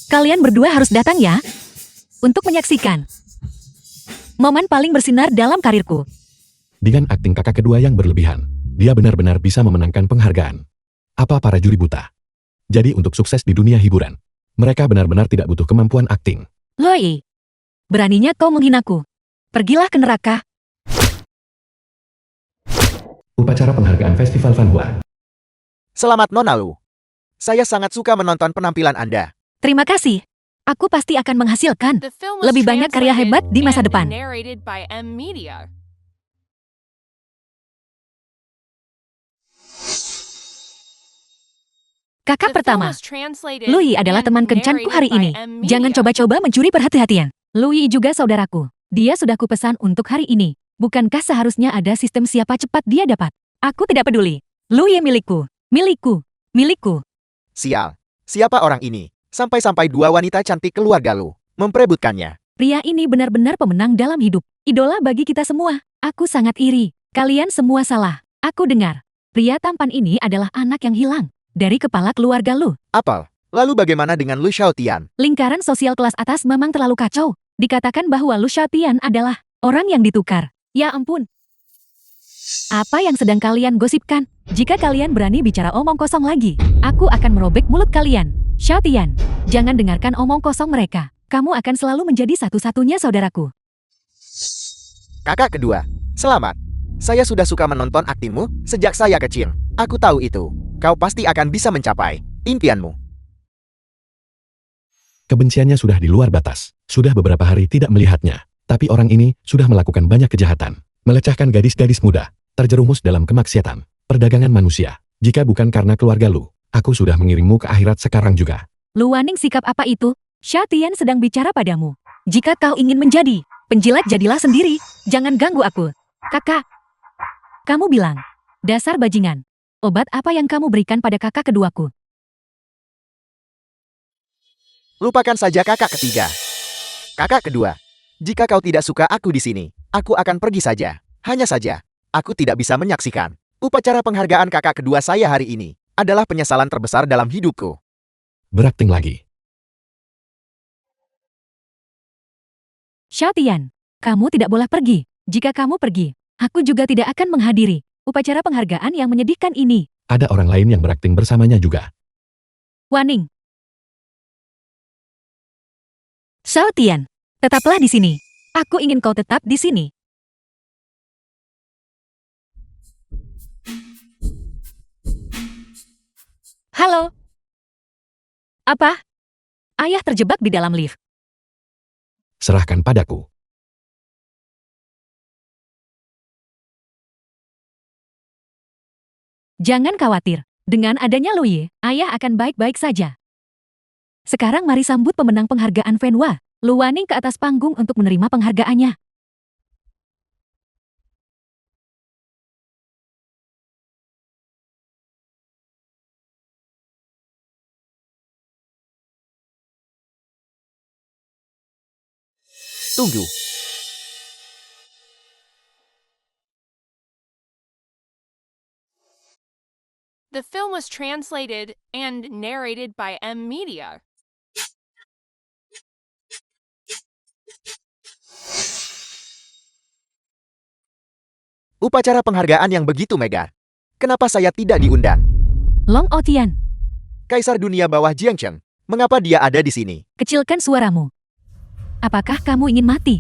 Kalian berdua harus datang ya, untuk menyaksikan momen paling bersinar dalam karirku. Dengan akting kakak kedua yang berlebihan, dia benar-benar bisa memenangkan penghargaan. Apa para juri buta? Jadi untuk sukses di dunia hiburan, mereka benar-benar tidak butuh kemampuan akting. Loi, beraninya kau menghinaku. Pergilah ke neraka. Upacara penghargaan Festival Fanhua. Selamat Nona Lu. Saya sangat suka menonton penampilan Anda. Terima kasih. Aku pasti akan menghasilkan The film was lebih banyak karya translated hebat di masa and depan. narrated by M-Media. Kakak The film pertama, was translated Lui adalah and teman kencanku hari narrated by ini. M-Media. Jangan coba-coba mencuri perhatian. Lui juga saudaraku. Dia sudah kupesan untuk hari ini. Bukankah seharusnya ada sistem siapa cepat dia dapat? Aku tidak peduli. Lui milikku. Milikku. Milikku. Sial. Siapa orang ini? Sampai-sampai 2 wanita cantik keluarga Lu memperebutkannya. Pria ini benar-benar pemenang dalam hidup. Idola bagi kita semua. Aku sangat iri. Kalian semua salah. Aku dengar. Pria tampan ini adalah anak yang hilang dari kepala keluarga Lu. Apel. Lalu bagaimana dengan Lu Xiaotian? Lingkaran sosial kelas atas memang terlalu kacau. Dikatakan bahwa Lu Xiaotian adalah orang yang ditukar. Ya ampun. Apa yang sedang kalian gosipkan? Jika kalian berani bicara omong kosong lagi, aku akan merobek mulut kalian. Xiaotian, jangan dengarkan omong kosong mereka. Kamu akan selalu menjadi satu-satunya saudaraku. Kakak kedua, selamat. Saya sudah suka menonton aktingmu sejak saya kecil. Aku tahu itu. Kau pasti akan bisa mencapai impianmu. Kebenciannya sudah di luar batas. Sudah beberapa hari tidak melihatnya. Tapi orang ini sudah melakukan banyak kejahatan. Melecahkan gadis-gadis muda. Terjerumus dalam kemaksiatan. Perdagangan manusia. Jika bukan karena keluarga Lu, aku sudah mengirimmu ke akhirat sekarang juga. Lu Waning, sikap apa itu? Xiaotian sedang bicara padamu. Jika kau ingin menjadi penjilat, jadilah sendiri. Jangan ganggu aku. Kakak. Kamu bilang, dasar bajingan. Obat apa yang kamu berikan pada kakak keduaku? Lupakan saja kakak ketiga. Kakak kedua, jika kau tidak suka aku di sini, aku akan pergi saja. Hanya saja, aku tidak bisa menyaksikan upacara penghargaan kakak kedua saya hari ini. Adalah penyesalan terbesar dalam hidupku. Berakting lagi. Xiaotian, kamu tidak boleh pergi. Jika kamu pergi, aku juga tidak akan menghadiri upacara penghargaan yang menyedihkan ini. Ada orang lain yang berakting bersamanya juga. Waning. Xiaotian, tetaplah di sini. Aku ingin kau tetap di sini. Halo? Apa? Ayah terjebak di dalam lift. Serahkan padaku. Jangan khawatir. Dengan adanya Louis, ayah akan baik-baik saja. Sekarang mari sambut pemenang penghargaan Venua, Luaning ke atas panggung untuk menerima penghargaannya. Tunggu. The film was translated and narrated by M Media. Upacara penghargaan yang begitu mega. Kenapa saya tidak diundang? Long Otian, Kaisar dunia bawah Jiangcheng. Mengapa dia ada di sini? kecilkan suaramu. Apakah kamu ingin mati?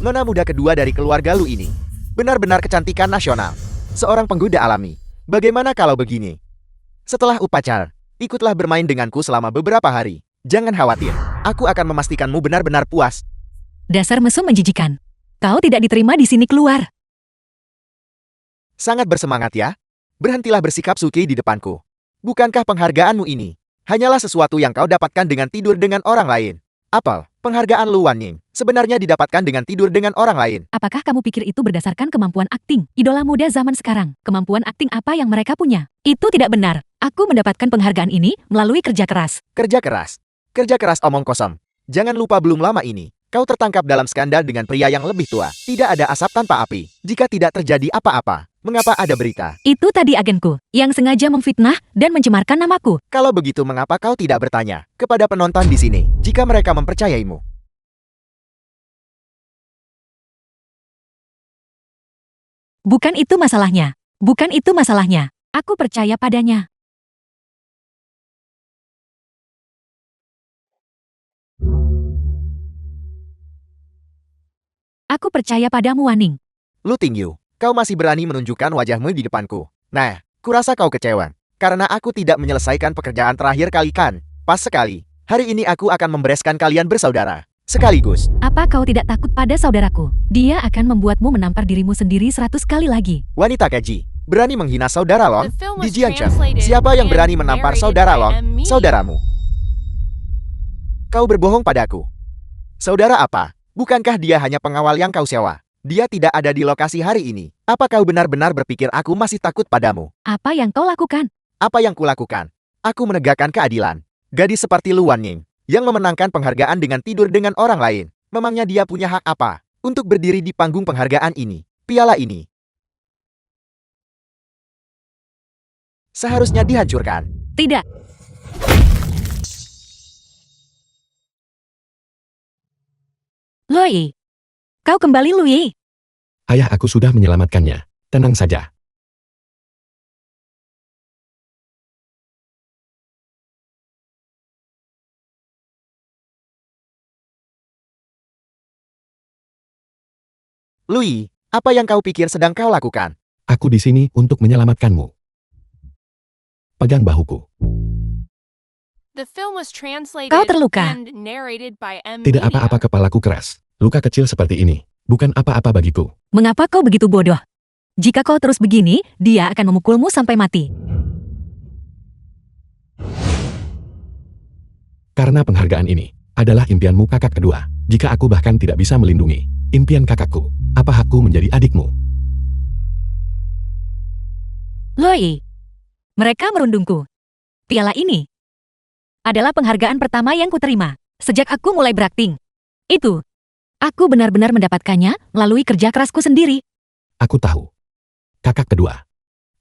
Nona muda kedua dari keluarga Lu ini. Benar-benar kecantikan nasional. Seorang penggoda alami. Bagaimana kalau begini? Setelah upacara, ikutlah bermain denganku selama beberapa hari. Jangan khawatir. Aku akan memastikanmu benar-benar puas. Dasar mesum menjijikan. Kau tidak diterima di sini, keluar. Sangat bersemangat ya. Berhentilah bersikap suki di depanku. Bukankah penghargaanmu ini hanyalah sesuatu yang kau dapatkan dengan tidur dengan orang lain? Apel, penghargaan Lu Wanning sebenarnya didapatkan dengan tidur dengan orang lain. Apakah kamu pikir itu berdasarkan kemampuan akting? Idola muda zaman sekarang, kemampuan akting apa yang mereka punya? Itu tidak benar. Aku mendapatkan penghargaan ini melalui kerja keras. Kerja keras. Kerja keras omong kosong. Jangan lupa belum lama ini, kau tertangkap dalam skandal dengan pria yang lebih tua. Tidak ada asap tanpa api. Jika tidak terjadi apa-apa, mengapa ada berita? Itu tadi agenku, yang sengaja memfitnah dan mencemarkan namaku. Kalau begitu mengapa kau tidak bertanya kepada penonton di sini, jika mereka mempercayaimu? Bukan itu masalahnya. Bukan itu masalahnya. Aku percaya padanya. Aku percaya padamu, Waning. Lu Tingyu, kau masih berani menunjukkan wajahmu di depanku. Nah, kurasa kau kecewa. Karena aku tidak menyelesaikan pekerjaan terakhir kali kan? Pas sekali. Hari ini aku akan membereskan kalian bersaudara. Sekaligus. Apa kau tidak takut pada saudaraku? Dia akan membuatmu menampar dirimu sendiri 100 kali lagi. Wanita keji, berani menghina saudara Long? The film Di was Jiangcheng, translated siapa yang and berani menampar narrated saudara by Long? M. Media. Saudaramu. Kau berbohong padaku. Saudara apa? Bukankah dia hanya pengawal yang kau sewa? Dia tidak ada di lokasi hari ini. Apa kau benar-benar berpikir aku masih takut padamu? Apa yang kau lakukan? Apa yang kulakukan? Aku menegakkan keadilan. Gadis seperti Lu Wanning yang memenangkan penghargaan dengan tidur dengan orang lain. Memangnya dia punya hak apa untuk berdiri di panggung penghargaan ini? Piala ini seharusnya dihancurkan. Tidak. Louis. Kau kembali, Louis. Ayah aku sudah menyelamatkannya. Tenang saja. Louis, apa yang kau pikir sedang kau lakukan? Aku di sini untuk menyelamatkanmu. Pegang bahuku. The film was translated Kau terluka. and narrated by M. Tidak Media. apa-apa, kepalaku keras. Luka kecil seperti ini. Bukan apa-apa bagiku. Mengapa kau begitu bodoh? Jika kau terus begini, dia akan memukulmu sampai mati. Karena penghargaan ini adalah impianmu kakak kedua. Jika aku bahkan tidak bisa melindungi impian kakakku, apa hakku menjadi adikmu? Louis. Mereka merundungku. Piala ini adalah penghargaan pertama yang kuterima sejak aku mulai berakting. Itu. Aku benar-benar mendapatkannya melalui kerja kerasku sendiri. Aku tahu. Kakak kedua.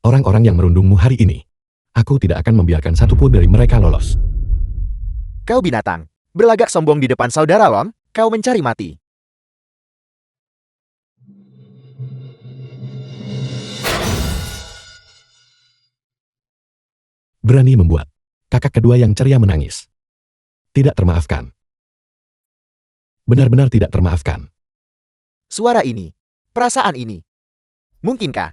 Orang-orang yang merundungmu hari ini. Aku tidak akan membiarkan satupun dari mereka lolos. Kau binatang. Berlagak sombong di depan saudara Long, kau mencari mati. Berani membuat kakak kedua yang ceria menangis. Tidak termaafkan. Benar-benar tidak termaafkan. Suara ini, perasaan ini. Mungkinkah?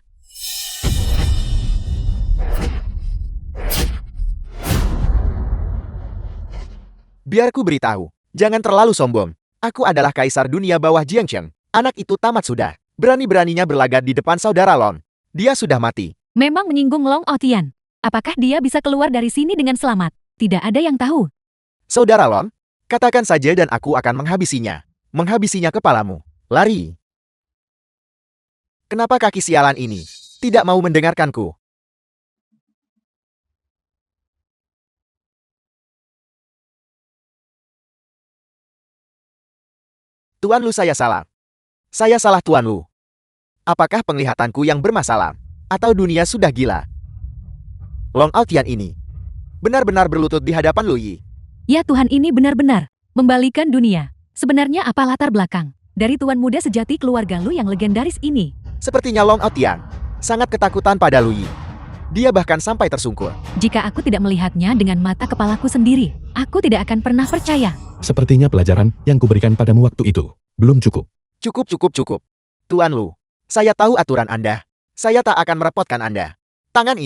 Biar ku beritahu, jangan terlalu sombong. Aku adalah kaisar dunia bawah Jiangcheng. Anak itu tamat sudah. Berani-beraninya berlagak di depan saudara Lon. Dia sudah mati. Memang menyinggung Long Otian. Apakah dia bisa keluar dari sini dengan selamat? Tidak ada yang tahu. Saudara Lon, katakan saja dan aku akan menghabisinya. Menghabisinya kepalamu. Lari. Kenapa kaki sialan ini tidak mau mendengarkanku? Tuan Lu, saya salah. Saya salah, Tuan Lu. Apakah penglihatanku yang bermasalah? Atau dunia sudah gila? Long Outian ini benar-benar berlutut di hadapan Lu Yi. Ya Tuhan, ini benar-benar membalikan dunia. Sebenarnya apa latar belakang dari tuan muda sejati keluarga Lu yang legendaris ini? Sepertinya Long Outian sangat ketakutan pada Lu Yi. Dia bahkan sampai tersungkur. Jika aku tidak melihatnya dengan mata kepalaku sendiri, aku tidak akan pernah percaya. Sepertinya pelajaran yang kuberikan padamu waktu itu belum cukup. Cukup. Tuan Lu, saya tahu aturan Anda. Saya tak akan merepotkan Anda. Tangan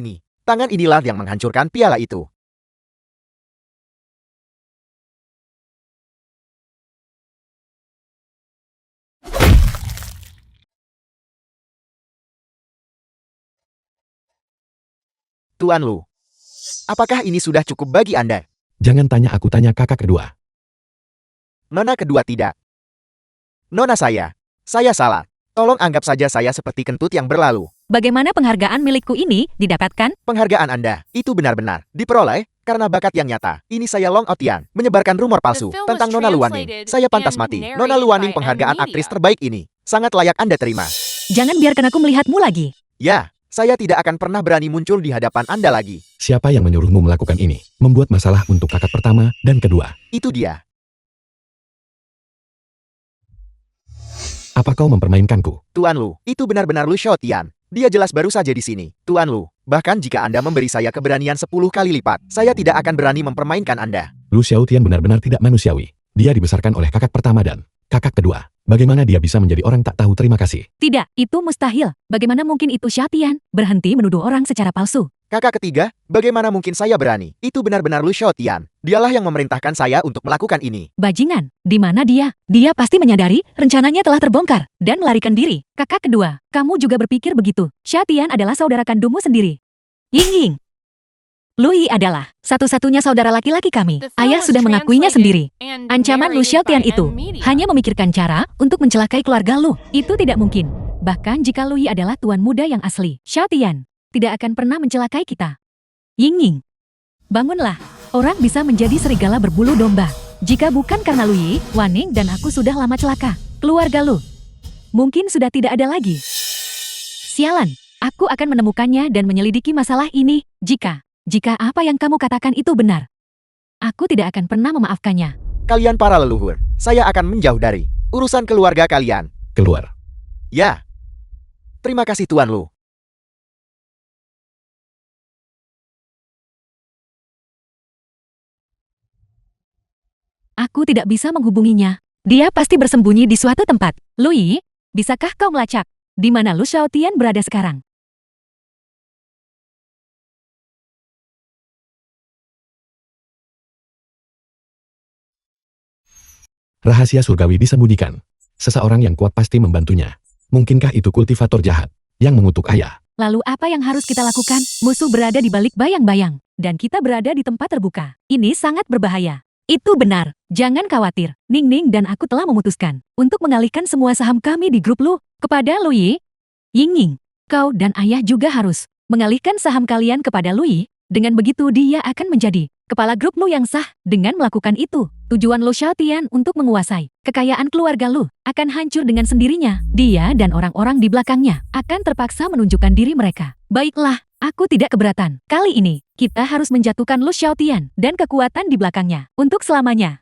inilah yang menghancurkan piala itu. Tuan Lu, apakah ini sudah cukup bagi Anda? Jangan tanya aku, tanya kakak kedua. Nona kedua tidak. Nona saya salah. Tolong anggap saja saya seperti kentut yang berlalu. Bagaimana penghargaan milikku ini didapatkan? Penghargaan Anda itu benar-benar diperoleh karena bakat yang nyata. Ini saya Long Outian, menyebarkan rumor palsu The film tentang was Nona Luaning. translated Saya pantas and mati. narrated Nona Luaning, by penghargaan M aktris Media. terbaik ini sangat layak Anda terima. Jangan biarkan aku melihatmu lagi. Ya, saya tidak akan pernah berani muncul di hadapan Anda lagi. Siapa yang menyuruhmu melakukan ini? Membuat masalah untuk kakak pertama dan kedua. Itu dia. Apa kau mempermainkanku? Tuan Lu, itu benar-benar Lu Xiaotian. Dia jelas baru saja di sini. Tuan Lu, bahkan jika Anda memberi saya keberanian 10 kali lipat, saya tidak akan berani mempermainkan Anda. Lu Xiaotian benar-benar tidak manusiawi. Dia dibesarkan oleh kakak pertama dan kakak kedua. Bagaimana dia bisa menjadi orang tak tahu terima kasih? Tidak, itu mustahil. Bagaimana mungkin itu Xiaotian berhenti menuduh orang secara palsu? Kakak ketiga, bagaimana mungkin saya berani? Itu benar-benar Lu Xiaotian. Dialah yang memerintahkan saya untuk melakukan ini. Bajingan, di mana dia? Dia pasti menyadari rencananya telah terbongkar dan melarikan diri. Kakak kedua, kamu juga berpikir begitu. Xiaotian adalah saudara kandungmu sendiri. Ying. Lu Yi adalah satu-satunya saudara laki-laki kami. The film Ayah was sudah mengakuinya sendiri. translated and Ancaman Lu narrated Xiaotian by itu M Media. hanya memikirkan cara untuk mencelakai keluarga Lu. Itu tidak mungkin. Bahkan jika Lu Yi adalah tuan muda yang asli, Xiaotian tidak akan pernah mencelakai kita. Ying, bangunlah. Orang bisa menjadi serigala berbulu domba. Jika bukan karena Lu Yi, Waning dan aku sudah lama celaka. Keluarga Lu mungkin sudah tidak ada lagi. Sialan, aku akan menemukannya dan menyelidiki masalah ini. Jika apa yang kamu katakan itu benar, aku tidak akan pernah memaafkannya. Kalian para leluhur, saya akan menjauh dari urusan keluarga kalian. Keluar. Ya. Terima kasih Tuan Lu. Aku tidak bisa menghubunginya. Dia pasti bersembunyi di suatu tempat. Lu Yi, bisakah kau melacak di mana Lu Xiaotian berada sekarang? Rahasia surgawi disembunyikan. Seseorang yang kuat pasti membantunya. Mungkinkah itu kultivator jahat yang mengutuk ayah? Lalu apa yang harus kita lakukan? Musuh berada di balik bayang-bayang, dan kita berada di tempat terbuka. Ini sangat berbahaya. Itu benar. Jangan khawatir. Ning Ning dan aku telah memutuskan untuk mengalihkan semua saham kami di grup Lu kepada Lu Yi. Ying Ying, kau dan ayah juga harus mengalihkan saham kalian kepada Lu Yi. Dengan begitu dia akan menjadi kepala grup Lu yang sah. Dengan melakukan itu, tujuan Lu Xiaotian untuk menguasai kekayaan keluarga Lu akan hancur dengan sendirinya. Dia dan orang-orang di belakangnya akan terpaksa menunjukkan diri mereka. Baiklah, aku tidak keberatan. Kali ini, kita harus menjatuhkan Lu Xiaotian dan kekuatan di belakangnya untuk selamanya.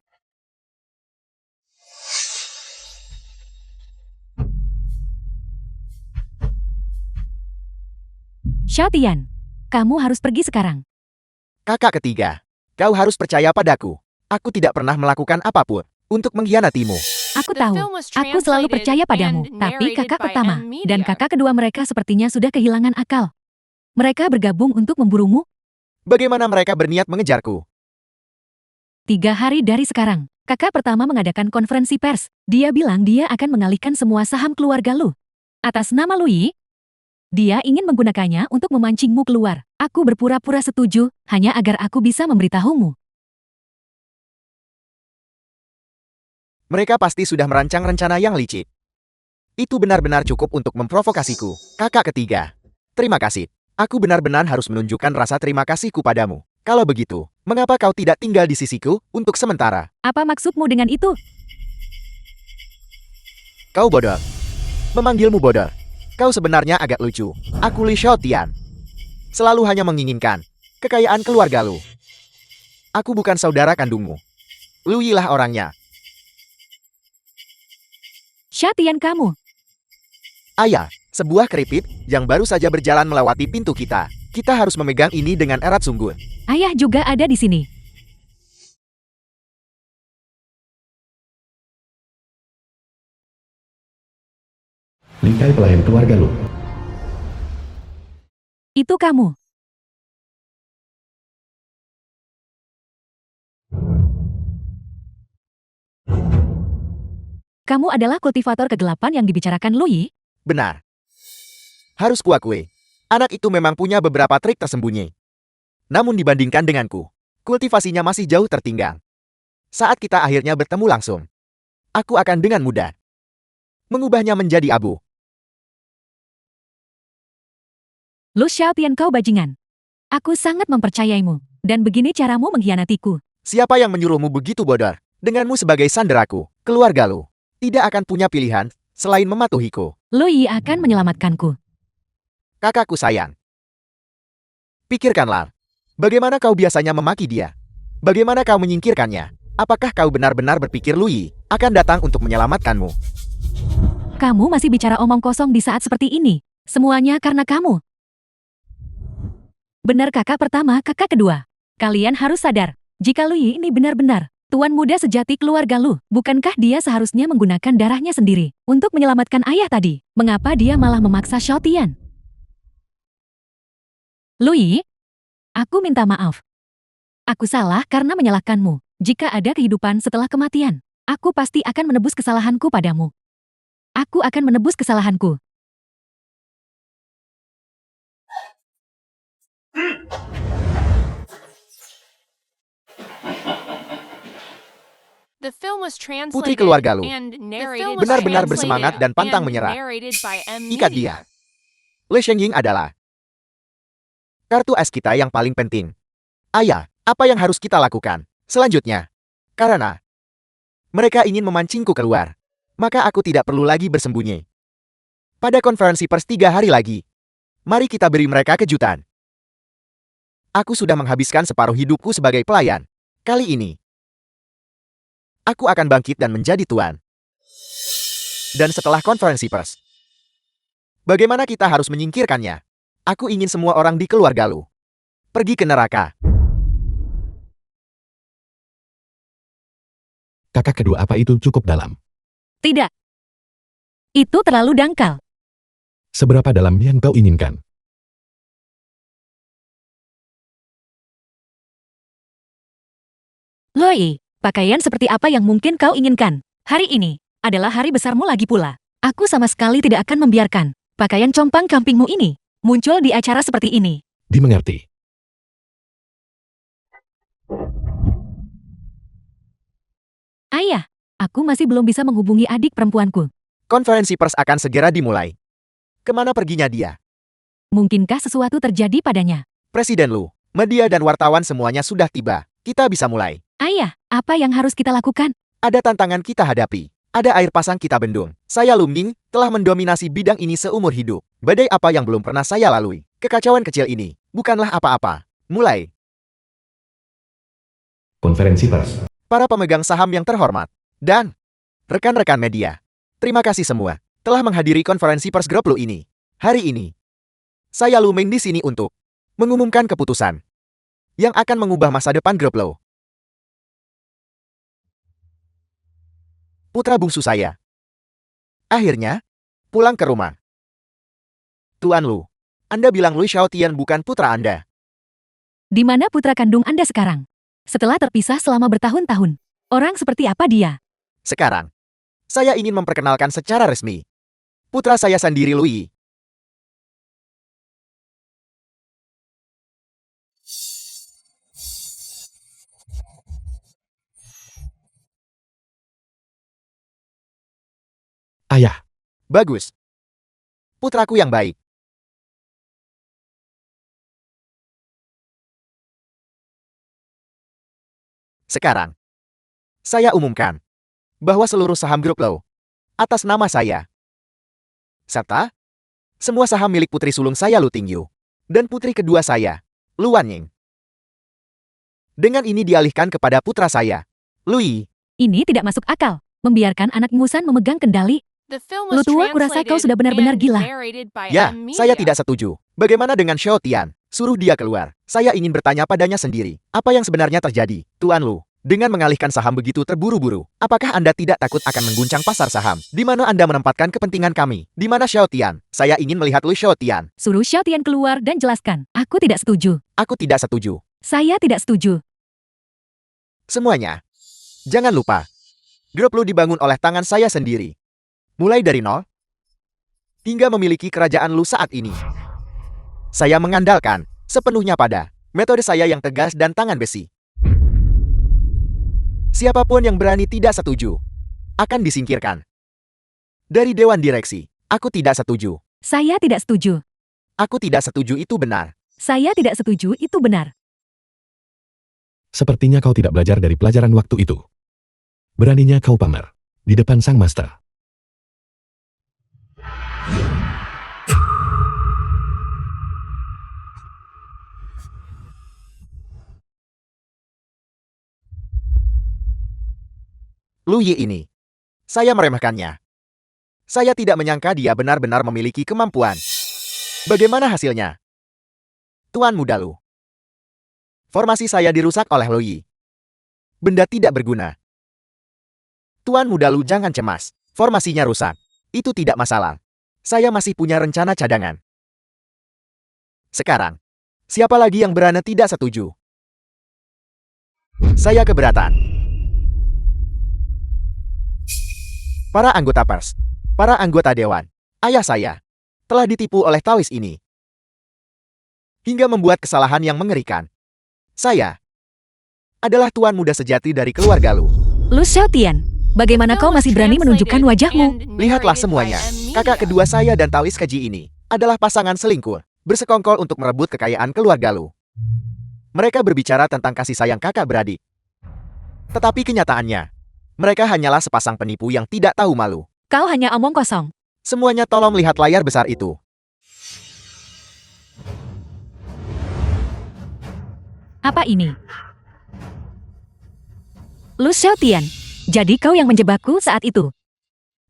Xiaotian, kamu harus pergi sekarang. Kakak ketiga, kau harus percaya padaku. Aku tidak pernah melakukan apapun untuk mengkhianatimu. Aku The tahu, film was aku selalu translated percaya padamu, and tapi narrated kakak by pertama M Media. dan kakak kedua mereka sepertinya sudah kehilangan akal. Mereka bergabung untuk memburumu. Bagaimana mereka berniat mengejarku? 3 hari dari sekarang, kakak pertama mengadakan konferensi pers. Dia bilang dia akan mengalihkan semua saham keluarga Lu. Atas nama Lu Yi, dia ingin menggunakannya untuk memancingmu keluar. Aku berpura-pura setuju, hanya agar aku bisa memberitahumu. Mereka pasti sudah merancang rencana yang licik. Itu benar-benar cukup untuk memprovokasiku. Kakak ketiga. Terima kasih. Aku benar-benar harus menunjukkan rasa terima kasihku padamu. Kalau begitu, mengapa kau tidak tinggal di sisiku untuk sementara? Apa maksudmu dengan itu? Kau bodoh. Memanggilmu bodoh. Kau sebenarnya agak lucu. Aku Li Xiaotian. Selalu hanya menginginkan kekayaan keluarga Lu. Aku bukan saudara kandungmu. Lu Yi lah orangnya. Xiaotian kamu. Ayah, sebuah keripik yang baru saja berjalan melewati pintu kita. Kita harus memegang ini dengan erat sungguh. Ayah juga ada di sini. Lingkai pelayan keluarga Lu. Itu kamu. Kamu adalah kultivator kegelapan yang dibicarakan Lu Yi? Benar. Harus kuakui, anak itu memang punya beberapa trik tersembunyi. Namun dibandingkan denganku, kultivasinya masih jauh tertinggal. Saat kita akhirnya bertemu langsung, aku akan dengan mudah mengubahnya menjadi abu. Lu Xiaotian kau bajingan. Aku sangat mempercayaimu, dan begini caramu mengkhianatiku. Siapa yang menyuruhmu begitu bodoh? Denganmu sebagai sanderaku, keluarga Lu tidak akan punya pilihan selain mematuhiku. Lu Yi akan menyelamatkanku. Kakakku sayang. Pikirkanlah, bagaimana kau biasanya memaki dia? Bagaimana kau menyingkirkannya? Apakah kau benar-benar berpikir Lu Yi akan datang untuk menyelamatkanmu? Kamu masih bicara omong kosong di saat seperti ini. Semuanya karena kamu. Benar kakak pertama, kakak kedua. Kalian harus sadar, jika Lu Yi ini benar-benar tuan muda sejati keluarga Lu, bukankah dia seharusnya menggunakan darahnya sendiri untuk menyelamatkan ayah tadi? Mengapa dia malah memaksa Xiaotian? Lu Yi, aku minta maaf. Aku salah karena menyalahkanmu. Jika ada kehidupan setelah kematian, aku pasti akan menebus kesalahanku padamu. Aku akan menebus kesalahanku. The film was translated Putri keluarga Lu and narrated benar-benar by bersemangat dan pantang and menyerah. narrated by M. Ikat Yi. dia. Le Shengying adalah kartu as kita yang paling penting. Ayah, apa yang harus kita lakukan selanjutnya? Karena mereka ingin memancingku keluar, maka aku tidak perlu lagi bersembunyi. Pada konferensi pers 3 hari lagi, mari kita beri mereka kejutan. Aku sudah menghabiskan separuh hidupku sebagai pelayan. Kali ini, aku akan bangkit dan menjadi tuan. Dan setelah konferensi pers, bagaimana kita harus menyingkirkannya? Aku ingin semua orang di keluarga Lu pergi ke neraka. Kakak kedua apa itu cukup dalam? Tidak. Itu terlalu dangkal. Seberapa dalam yang kau inginkan? Loi, pakaian seperti apa yang mungkin kau inginkan? Hari ini adalah hari besarmu lagi pula. Aku sama sekali tidak akan membiarkan pakaian compang campingmu ini muncul di acara seperti ini. Dimengerti. Ayah, aku masih belum bisa menghubungi adik perempuanku. Konferensi pers akan segera dimulai. Kemana perginya dia? Mungkinkah sesuatu terjadi padanya? Presiden Lu, media dan wartawan semuanya sudah tiba. Kita bisa mulai. Ayah, apa yang harus kita lakukan? Ada tantangan kita hadapi. Ada air pasang kita bendung. Saya Lu Ming telah mendominasi bidang ini seumur hidup. Badai apa yang belum pernah saya lalui? Kekacauan kecil ini bukanlah apa-apa. Mulai. Konferensi pers. Para pemegang saham yang terhormat dan rekan-rekan media, terima kasih semua telah menghadiri konferensi pers grup Lu ini. Hari ini, saya Lu Ming di sini untuk mengumumkan keputusan yang akan mengubah masa depan grup Lu. Putra bungsu saya akhirnya pulang ke rumah. Tuan Lu, Anda bilang Lu Xiaotian bukan putra Anda. Di mana putra kandung Anda sekarang? Setelah terpisah selama bertahun-tahun, orang seperti apa dia? Sekarang, saya ingin memperkenalkan secara resmi. Putra saya sendiri, Louis. Ayah, Bagus. Putraku yang baik. Sekarang, saya umumkan bahwa seluruh saham grup Low atas nama saya, serta semua saham milik putri sulung saya Lu Tingyu dan putri kedua saya, Lu Wanying. Dengan ini dialihkan kepada putra saya, Louis. Ini tidak masuk akal. Membiarkan anak ingusan memegang kendali. The film Lu was tua, kurasa kau translated sudah benar-benar and gila. narrated by Ya, M saya Media. tidak setuju. Bagaimana dengan Xiao Tian? Suruh dia keluar. Saya ingin bertanya padanya sendiri. Apa yang sebenarnya terjadi, Tuan Lu? Dengan mengalihkan saham begitu terburu-buru, apakah Anda tidak takut akan mengguncang pasar saham? Di mana Anda menempatkan kepentingan kami? Di mana Xiao Tian? Saya ingin melihat Lu Xiao Tian. Suruh Xiao Tian keluar dan jelaskan. Aku tidak setuju. Aku tidak setuju. Saya tidak setuju. Semuanya. Jangan lupa, grup Lu dibangun oleh tangan saya sendiri. Mulai dari nol, hingga memiliki kerajaan Lu saat ini. Saya mengandalkan sepenuhnya pada metode saya yang tegas dan tangan besi. Siapapun yang berani tidak setuju akan disingkirkan. Dari Dewan Direksi, aku tidak setuju. Saya tidak setuju. Aku tidak setuju itu benar. Saya tidak setuju itu benar. sepertinya kau tidak belajar dari pelajaran waktu itu. Beraninya kau pamer di depan sang master. Lu Yi ini, saya meremehkannya. Saya tidak menyangka dia benar-benar memiliki kemampuan. Bagaimana hasilnya? Tuan Muda Lu. Formasi saya dirusak oleh Lu Yi. Benda tidak berguna. Tuan Muda Lu jangan cemas. Formasinya rusak. Itu tidak masalah. Saya masih punya rencana cadangan. Sekarang, siapa lagi yang berani tidak setuju? Saya keberatan. Para anggota pers, para anggota dewan, ayah saya, telah ditipu oleh Taois ini. Hingga membuat kesalahan yang mengerikan. Saya adalah tuan muda sejati dari keluarga Lu. Lu Xiaotian, bagaimana kau masih berani menunjukkan wajahmu? Lihatlah semuanya. Kakak kedua saya dan Taois keji ini adalah pasangan selingkuh, bersekongkol untuk merebut kekayaan keluarga Lu. Mereka berbicara tentang kasih sayang kakak beradik. Tetapi kenyataannya, mereka hanyalah sepasang penipu yang tidak tahu malu. Kau hanya omong kosong. Semuanya tolong lihat layar besar itu. Apa ini? Lu Xiaotian, jadi kau yang menjebakku saat itu.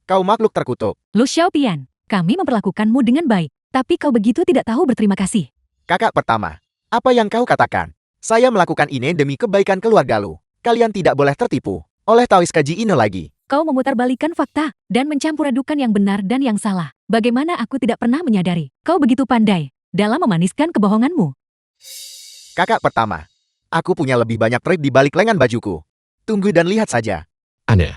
Kau makhluk terkutuk. Lu Xiaotian, kami memperlakukanmu dengan baik, tapi kau begitu tidak tahu berterima kasih. Kakak pertama, apa yang kau katakan? Saya melakukan ini demi kebaikan keluarga Lu. Kalian tidak boleh tertipu oleh Taois kaji ini lagi. Kau memutarbalikkan fakta dan mencampur adukan yang benar dan yang salah. Bagaimana aku tidak pernah menyadari? Kau begitu pandai dalam memaniskan kebohonganmu. Kakak pertama, aku punya lebih banyak trik di balik lengan bajuku. Tunggu dan lihat saja. Aneh.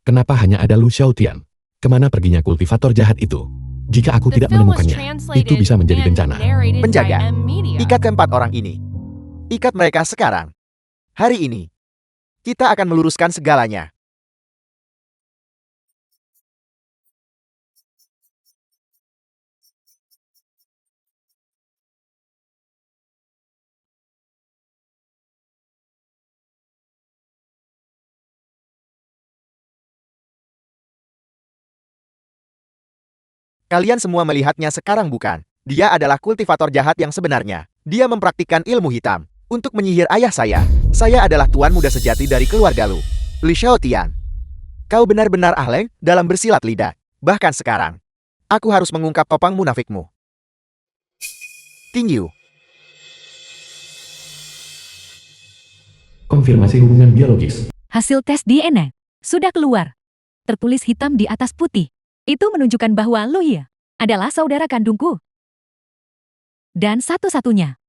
Kenapa hanya ada Lu Xiaotian? Kemana perginya kultivator jahat itu? Jika aku tidak menemukannya, itu bisa menjadi bencana. Penjaga, ikat keempat orang ini. Ikat mereka sekarang. Hari ini, kita akan meluruskan segalanya. Kalian semua melihatnya sekarang bukan? Dia adalah kultivator jahat yang sebenarnya. Dia mempraktikkan ilmu hitam untuk menyihir ayah saya. Saya adalah tuan muda sejati dari keluarga Lu. Li Xiaotian. Kau benar-benar ahli dalam bersilat lidah. Bahkan sekarang, aku harus mengungkap topang munafikmu. Tingyu. Konfirmasi hubungan biologis. Hasil tes DNA sudah keluar. Tertulis hitam di atas putih. Itu menunjukkan bahwa Lu Yi adalah saudara kandungku. Dan satu-satunya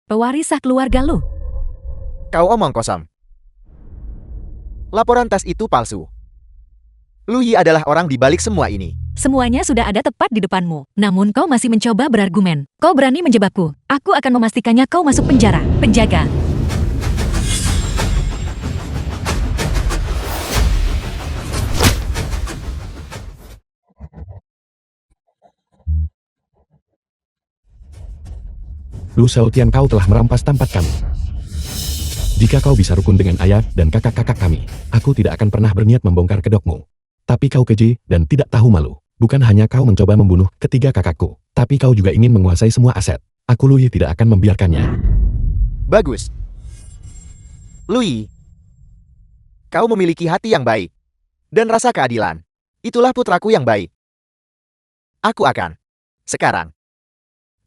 pewaris sah keluarga Lu. Kau omong kosong. Laporan tes itu palsu. Lu Yi adalah orang di balik semua ini. Semuanya sudah ada tepat di depanmu. Namun kau masih mencoba berargumen. Kau berani menjebakku. Aku akan memastikannya kau masuk penjara. Penjaga. Lu Xiaotian, kau telah merampas tempat kami. Jika kau bisa rukun dengan ayah dan kakak-kakak kami, aku tidak akan pernah berniat membongkar kedokmu. Tapi kau keji dan tidak tahu malu. Bukan hanya kau mencoba membunuh ketiga kakakku, tapi kau juga ingin menguasai semua aset. Aku Lu Yi tidak akan membiarkannya. Bagus. Lu Yi, kau memiliki hati yang baik dan rasa keadilan. Itulah putraku yang baik. Aku akan sekarang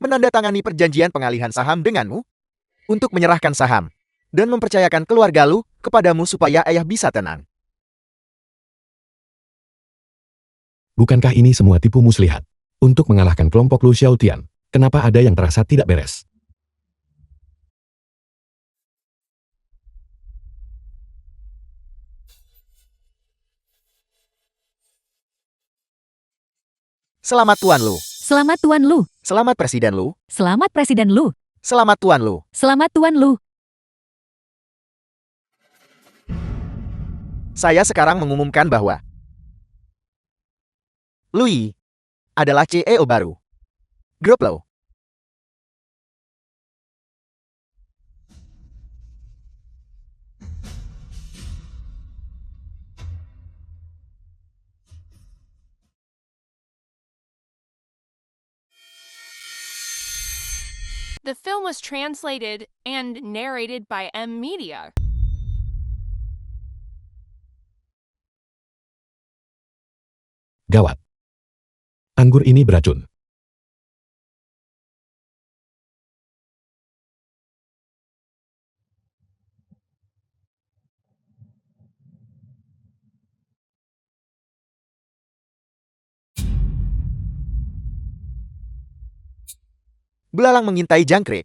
menandatangani perjanjian pengalihan saham denganmu untuk menyerahkan saham dan mempercayakan keluarga Lu kepadamu supaya ayah bisa tenang. Bukankah ini semua tipu muslihat? Untuk mengalahkan kelompok Lu Xiaotian, kenapa ada yang terasa tidak beres? Selamat Tuan Lu. Selamat Tuan Lu. Selamat Presiden Lu. Selamat Presiden Lu. Selamat Tuan Lu. Selamat Tuan Lu. Saya sekarang mengumumkan bahwa Lu Yi adalah CEO baru grup Lu. The film was translated and narrated by M Media. Gawat. Anggur ini beracun. Belalang mengintai jangkrik.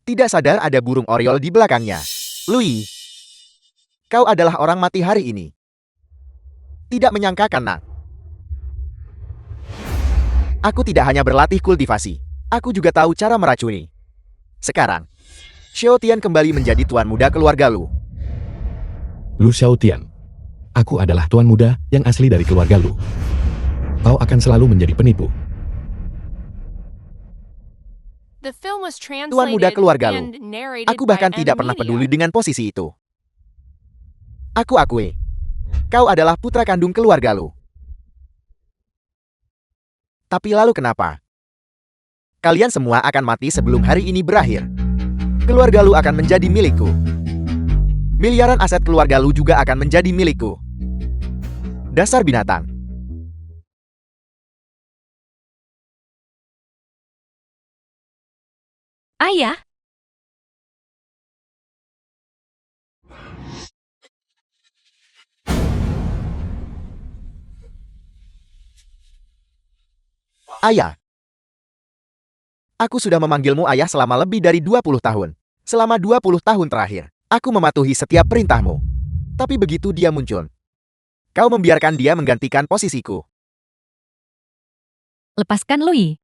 Tidak sadar ada burung oriol di belakangnya. Lu Yi, kau adalah orang mati hari ini. Tidak menyangka kan? Aku tidak hanya berlatih kultivasi, aku juga tahu cara meracuni. Sekarang, Xiaotian kembali menjadi tuan muda keluarga Lu. Lu Xiaotian. Aku adalah tuan muda yang asli dari keluarga Lu. Kau akan selalu menjadi penipu. The film was Tuan muda translated keluarga Lu. and narrated Aku bahkan by tidak M pernah Media. peduli dengan posisi itu. Aku akui, kau adalah putra kandung keluarga Lu. Tapi lalu kenapa? Kalian semua akan mati sebelum hari ini berakhir. Keluarga Lu akan menjadi milikku. Miliaran aset keluarga Lu juga akan menjadi milikku. Dasar binatang. Ayah, Ayah. Aku sudah memanggilmu ayah selama lebih dari 20 tahun. Selama 20 tahun terakhir, aku mematuhi setiap perintahmu. Tapi begitu dia muncul, kau membiarkan dia menggantikan posisiku. lepaskan Lu Yi.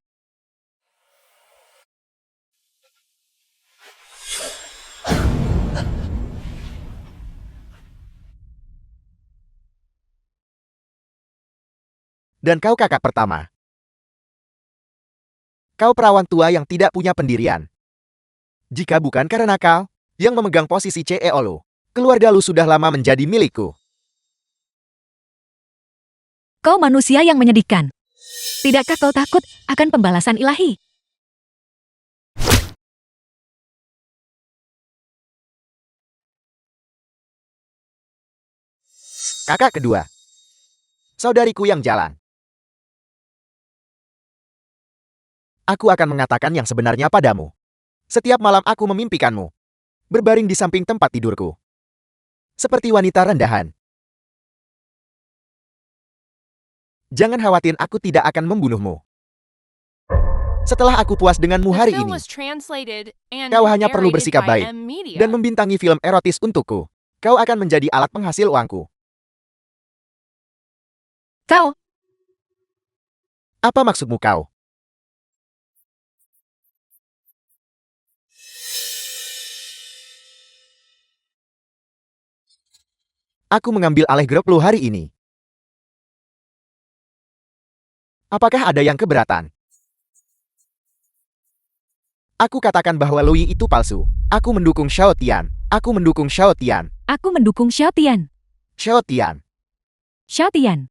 Dan kau kakak pertama. Kau perawan tua yang tidak punya pendirian. Jika bukan karena kau yang memegang posisi CEO Lu, keluarga Lu sudah lama menjadi milikku. Kau manusia yang menyedihkan. Tidakkah kau takut akan pembalasan ilahi? Kakak kedua. Saudariku yang jalan. Aku akan mengatakan yang sebenarnya padamu. Setiap malam aku memimpikanmu, berbaring di samping tempat tidurku. Seperti wanita rendahan. Jangan khawatir, aku tidak akan membunuhmu. Setelah aku puas denganmu The hari film ini, was translated and kau hanya perlu narrated bersikap by baik M Media. dan membintangi film erotis untukku. Kau akan menjadi alat penghasil uangku. Kau, Apa maksudmu kau? Aku mengambil alih grup lo hari ini. Apakah ada yang keberatan? Aku katakan bahwa Lui itu palsu. Aku mendukung Xiao Tian. Aku mendukung Xiao Tian. aku mendukung Xiao Tian. Xiao Tian. Xiao Tian.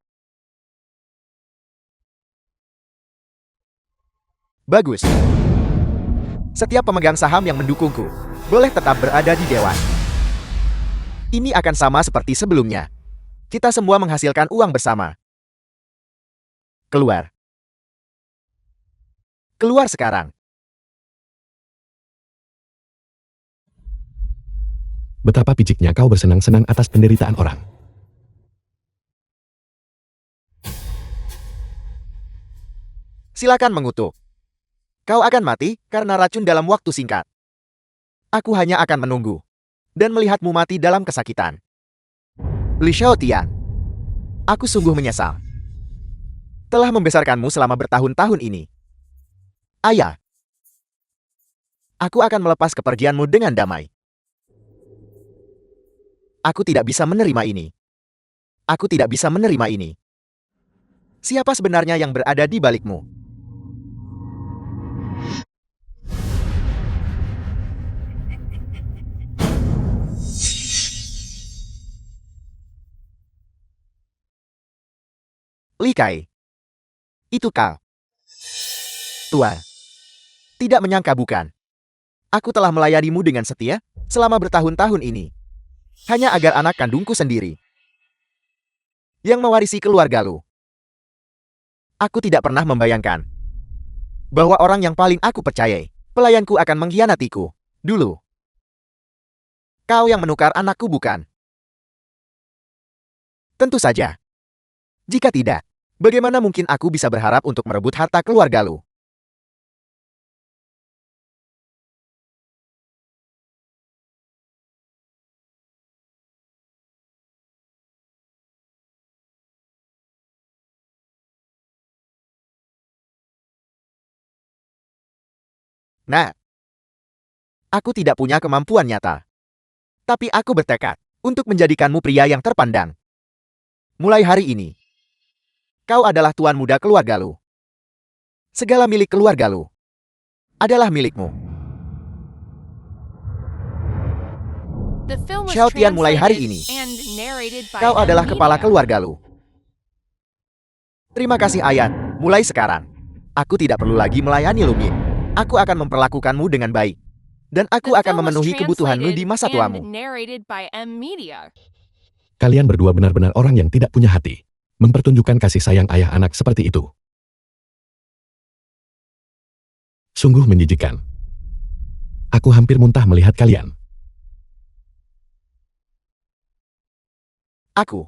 Bagus. Setiap pemegang saham yang mendukungku boleh tetap berada di dewan. Ini akan sama seperti sebelumnya. Kita semua menghasilkan uang bersama. Keluar. Keluar sekarang. Betapa piciknya kau bersenang-senang atas penderitaan orang. Silakan mengutuk. Kau akan mati karena racun dalam waktu singkat. Aku hanya akan menunggu dan melihatmu mati dalam kesakitan. Li Xiaotian, aku sungguh menyesal telah membesarkanmu selama bertahun-tahun ini. Ayah, aku akan melepas kepergianmu dengan damai. Aku tidak bisa menerima ini. Aku tidak bisa menerima ini. Siapa sebenarnya yang berada di balikmu? Li Kai. Itu kau. Tua. Tidak menyangka bukan? Aku telah melayanimu dengan setia selama bertahun-tahun ini. Hanya agar anak kandungku sendiri yang mewarisi keluarga lu. Aku tidak pernah membayangkan bahwa orang yang paling aku percayai, pelayanku, akan mengkhianatiku. Dulu. Kau yang menukar anakku, bukan? Tentu saja. Jika tidak, bagaimana mungkin aku bisa berharap untuk merebut harta keluarga lu? Nah, aku tidak punya kemampuan nyata. Tapi aku bertekad untuk menjadikanmu pria yang terpandang. Mulai hari ini, kau adalah tuan muda keluarga lu. Segala milik keluarga lu adalah milikmu. The film was Xiao Tian, mulai hari translated ini, and narrated by kau M adalah kepala Media. keluarga lu. Terima kasih, Ayan. Mulai sekarang, aku tidak perlu lagi melayani lu, Min. Aku akan memperlakukanmu dengan baik. Dan aku The akan film was memenuhi kebutuhanmu di masa translated tuamu. and narrated by M Media. Kalian berdua benar-benar orang yang tidak punya hati. Mempertunjukkan kasih sayang ayah anak seperti itu. Sungguh menjijikkan. Aku hampir muntah melihat kalian. Aku.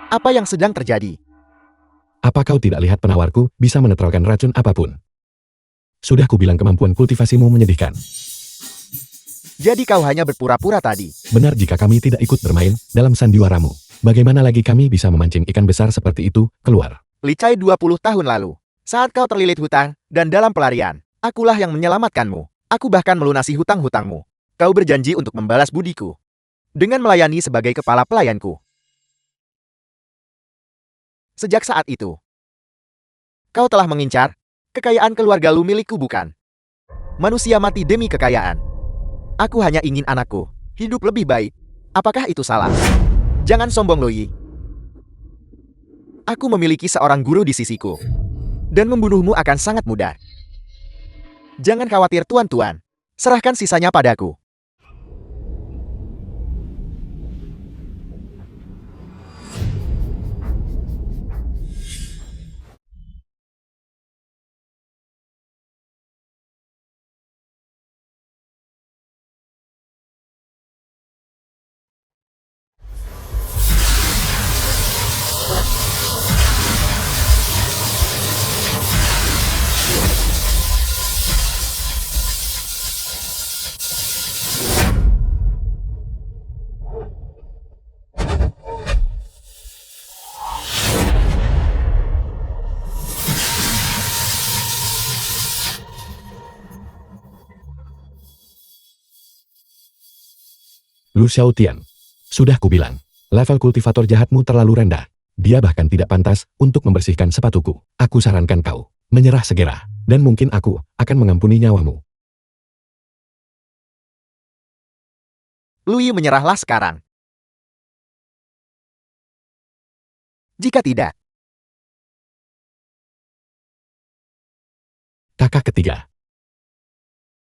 Apa yang sedang terjadi? Apa kau tidak lihat penawarku bisa menetralkan racun apapun? Sudah kubilang kemampuan kultivasimu menyedihkan. Jadi kau hanya berpura-pura tadi. Benar jika kami tidak ikut bermain dalam sandiwaramu. Bagaimana lagi kami bisa memancing ikan besar seperti itu keluar? Li Chai 20 tahun lalu, saat kau terlilit hutang dan dalam pelarian, akulah yang menyelamatkanmu. Aku bahkan melunasi hutang-hutangmu. Kau berjanji untuk membalas budiku dengan melayani sebagai kepala pelayanku. Sejak saat itu, kau telah mengincar kekayaan keluarga lu, milikku, bukan? Manusia mati demi kekayaan. Aku hanya ingin anakku hidup lebih baik. Apakah itu salah? Jangan sombong, Lui. Aku memiliki seorang guru di sisiku. Dan membunuhmu akan sangat mudah. Jangan khawatir, tuan-tuan. Serahkan sisanya padaku. Lu Xiaotian. Sudah kubilang, level kultivator jahatmu terlalu rendah. Dia bahkan tidak pantas untuk membersihkan sepatuku. Aku sarankan kau, menyerah segera. Dan mungkin aku akan mengampuni nyawamu. Lui menyerahlah sekarang. Jika tidak, Kakak ketiga.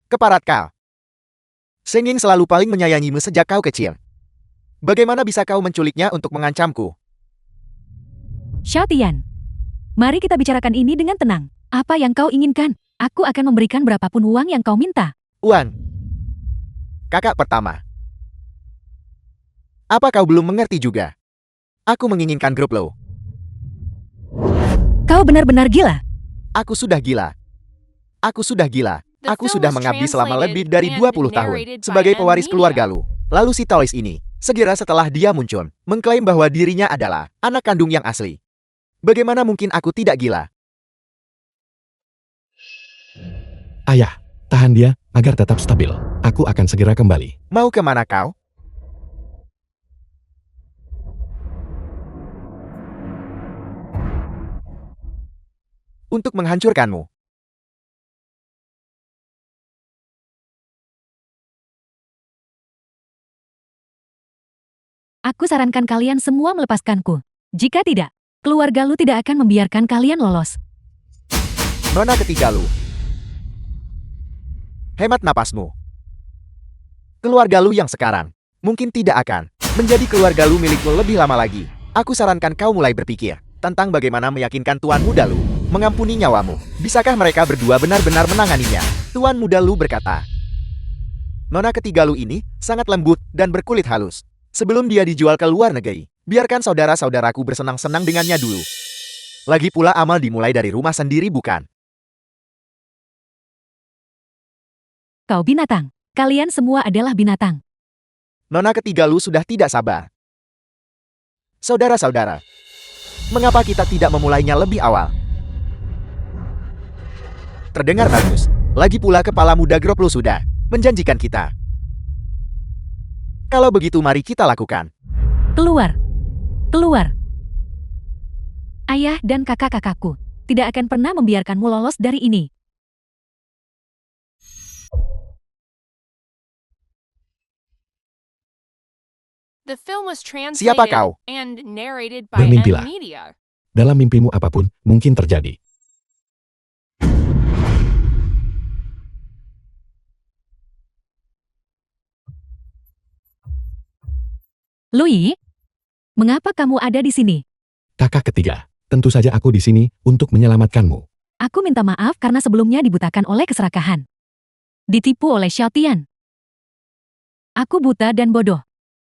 keparat kau. Senging selalu paling menyayangimu sejak kau kecil. Bagaimana bisa kau menculiknya untuk mengancamku? Xiaotian, mari kita bicarakan ini dengan tenang. Apa yang kau inginkan? Aku akan memberikan berapapun uang yang kau minta. Uang. Kakak pertama. Apa kau belum mengerti juga? Aku menginginkan grup lo. Kau benar-benar gila. Aku sudah gila. Aku sudah gila. The Aku film sudah was mengabdi selama translated lebih dari and 20 tahun narrated by sebagai pewaris M-Media. keluarga lu. Lalu si Toys ini, segera setelah dia muncul, mengklaim bahwa dirinya adalah anak kandung yang asli. Bagaimana mungkin aku tidak gila? Ayah, tahan dia agar tetap stabil. Aku akan segera kembali. Mau kemana kau? Untuk menghancurkanmu. Aku sarankan kalian semua melepaskanku. Jika tidak, keluarga lu tidak akan membiarkan kalian lolos. Nona ketiga lu. Hemat napasmu. Keluarga lu yang sekarang mungkin tidak akan menjadi keluarga lu milikmu lebih lama lagi. Aku sarankan kau mulai berpikir tentang bagaimana meyakinkan tuan muda lu mengampuni nyawamu. Bisakah mereka berdua benar-benar menanganinya? Tuan muda lu berkata. Nona ketiga lu ini sangat lembut dan berkulit halus. Sebelum dia dijual ke luar negeri, biarkan saudara-saudaraku bersenang-senang dengannya dulu. Lagi pula amal dimulai dari rumah sendiri bukan? Kau binatang. Kalian semua adalah binatang. Nona ketiga lu sudah tidak sabar. Saudara-saudara, mengapa kita tidak memulainya lebih awal? Terdengar bagus. Lagi pula kepala muda grup lu sudah menjanjikan kita. Kalau begitu mari kita lakukan. Keluar. Keluar. Ayah dan kakak-kakakku tidak akan pernah membiarkanmu lolos dari ini. The film was Siapa translated kau? and narrated by Bermimpilah. M-Media. Dalam mimpimu apapun mungkin terjadi. Lui, mengapa kamu ada di sini? Kakak ketiga, tentu saja aku di sini untuk menyelamatkanmu. Aku minta maaf karena sebelumnya dibutakan oleh keserakahan. Ditipu oleh Xiaotian. Aku buta dan bodoh.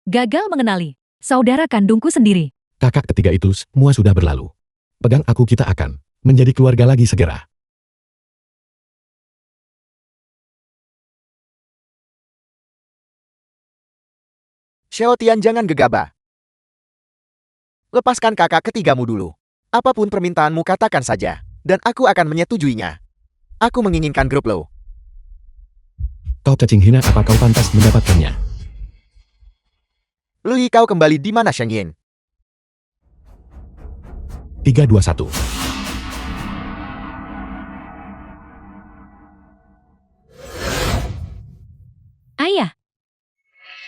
Gagal mengenali saudara kandungku sendiri. Kakak ketiga itu semua sudah berlalu. Pegang aku, kita akan menjadi keluarga lagi segera. Xiaotian jangan gegabah. Lepaskan kakak ketigamu dulu. Apapun permintaanmu katakan saja, dan aku akan menyetujuinya. Aku menginginkan grup lo. Kau cacing hina, apa kau pantas mendapatkannya? Lui, kau kembali di mana Shengyin? 3, 2, 1. Ayah,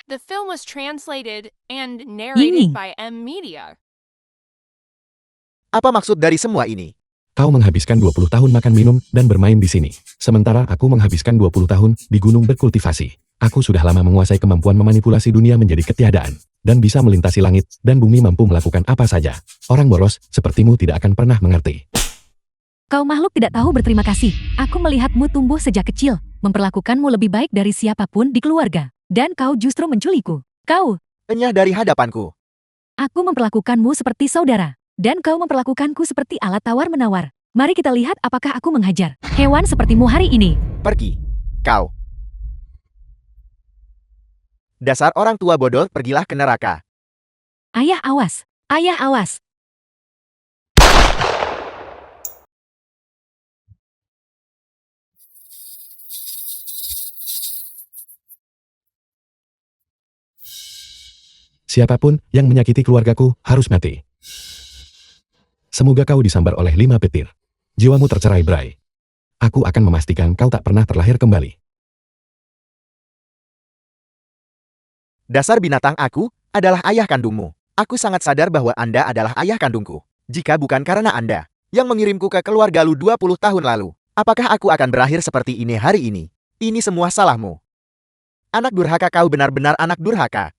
The film was translated and narrated Ini. by M-Media. Apa maksud dari semua ini? Kau menghabiskan 20 tahun makan minum dan bermain di sini. Sementara aku menghabiskan 20 tahun di gunung berkultivasi. Aku sudah lama menguasai kemampuan memanipulasi dunia menjadi ketiadaan. Dan bisa melintasi langit dan bumi, mampu melakukan apa saja. Orang boros sepertimu tidak akan pernah mengerti. kau makhluk tidak tahu berterima kasih. Aku melihatmu tumbuh sejak kecil, memperlakukanmu lebih baik dari siapapun di keluarga. Dan kau justru menculikku. Kau, Enyah dari hadapanku. aku memperlakukanmu seperti saudara. Dan kau memperlakukanku seperti alat tawar-menawar. Mari kita lihat apakah aku menghajar hewan sepertimu hari ini. Pergi. Kau. Dasar orang tua bodoh, pergilah ke neraka. Ayah awas. Ayah awas. Siapapun yang menyakiti keluargaku harus mati. Semoga kau disambar oleh 5 petir. Jiwamu tercerai berai. Aku akan memastikan kau tak pernah terlahir kembali. Dasar binatang, aku adalah ayah kandungmu. Aku sangat sadar bahwa Anda adalah ayah kandungku. Jika bukan karena Anda yang mengirimku ke keluarga lu 20 tahun lalu, apakah aku akan berakhir seperti ini hari ini? Ini semua salahmu. Anak durhaka, kau benar-benar anak durhaka.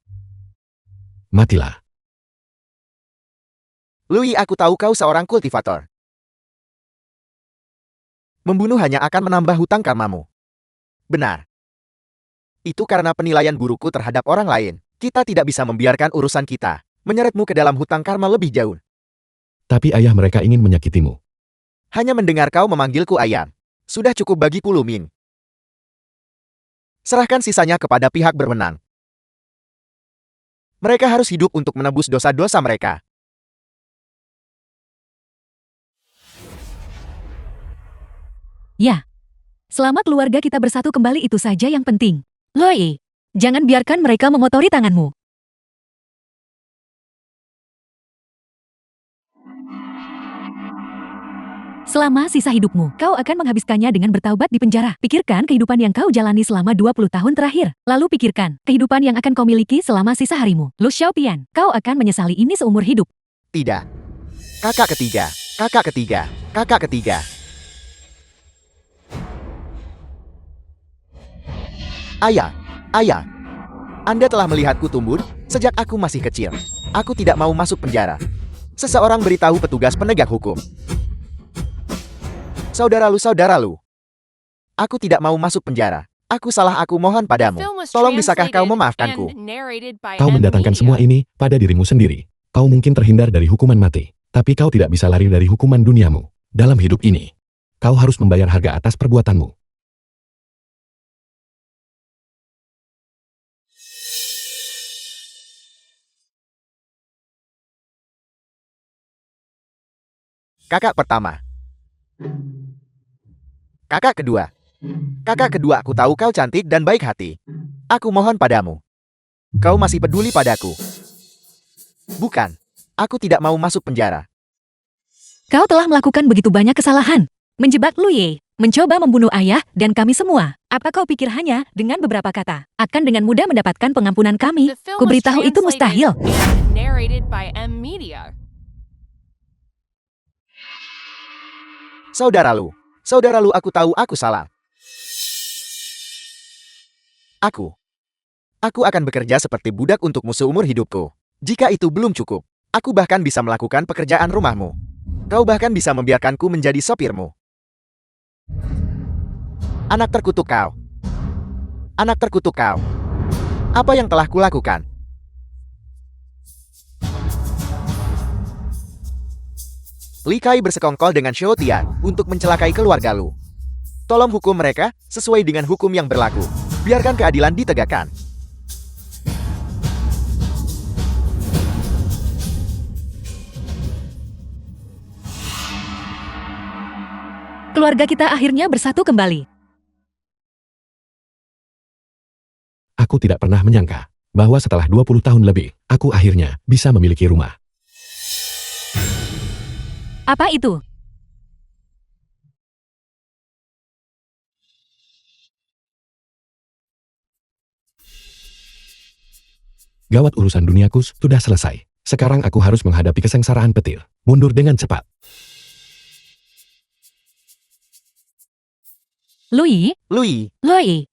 Matilah. Louis, aku tahu kau seorang kultivator. Membunuh hanya akan menambah hutang karmamu. Benar. Itu karena penilaian burukku terhadap orang lain. Kita tidak bisa membiarkan urusan kita menyeretmu ke dalam hutang karma lebih jauh. Tapi ayah mereka ingin menyakitimu. Hanya mendengar kau memanggilku ayam sudah cukup bagiku, Lu Ming. Serahkan sisanya kepada pihak berwenang. Mereka harus hidup untuk menebus dosa-dosa mereka. Ya. Selama keluarga kita bersatu kembali itu saja yang penting. Loi, jangan biarkan mereka mengotori tanganmu. Selama sisa hidupmu, kau akan menghabiskannya dengan bertaubat di penjara. Pikirkan kehidupan yang kau jalani selama 20 tahun terakhir. Lalu pikirkan kehidupan yang akan kau miliki selama sisa harimu. Lu Xiaopian, kau akan menyesali ini seumur hidup. Tidak. Kakak ketiga, kakak ketiga, kakak ketiga. Ayah, ayah. Anda telah melihatku tumbuh sejak aku masih kecil. Aku tidak mau masuk penjara. Seseorang beritahu petugas penegak hukum. Saudaralu, aku tidak mau masuk penjara. Aku salah, aku mohon The padamu. film was Tolong bisakah kau translated memaafkanku? and narrated by Kau M. mendatangkan Media. semua ini pada dirimu sendiri. Kau mungkin terhindar dari hukuman mati, tapi kau tidak bisa lari dari hukuman duniamu. Dalam hidup ini, kau harus membayar harga atas perbuatanmu. Kakak pertama. Kakak kedua. Kakak kedua, aku tahu kau cantik dan baik hati. Aku mohon padamu. Kau masih peduli padaku. Bukan. Aku tidak mau masuk penjara. Kau telah melakukan begitu banyak kesalahan. Menjebak Lu Ye, mencoba membunuh ayah dan kami semua. Apa kau pikir hanya dengan beberapa kata akan dengan mudah mendapatkan pengampunan kami? The film was Kuberitahu itu mustahil. translated and narrated by M. Media. Saudaralu, aku tahu aku salah. Aku akan bekerja seperti budak untukmu seumur hidupku. Jika itu belum cukup, aku bahkan bisa melakukan pekerjaan rumahmu. Kau bahkan bisa membiarkanku menjadi sopirmu. Anak terkutuk kau. Anak terkutuk kau. Apa yang telah kulakukan? Li Kai bersekongkol dengan Xiao Tian untuk mencelakai keluarga Lu. Tolong hukum mereka sesuai dengan hukum yang berlaku. Biarkan keadilan ditegakkan. Keluarga kita akhirnya bersatu kembali. Aku tidak pernah menyangka bahwa setelah 20 tahun lebih, aku akhirnya bisa memiliki rumah. Apa itu? Gawat, urusan duniaku sudah selesai. Sekarang aku harus menghadapi kesengsaraan petir. Mundur dengan cepat. Lui, Lui, Loi.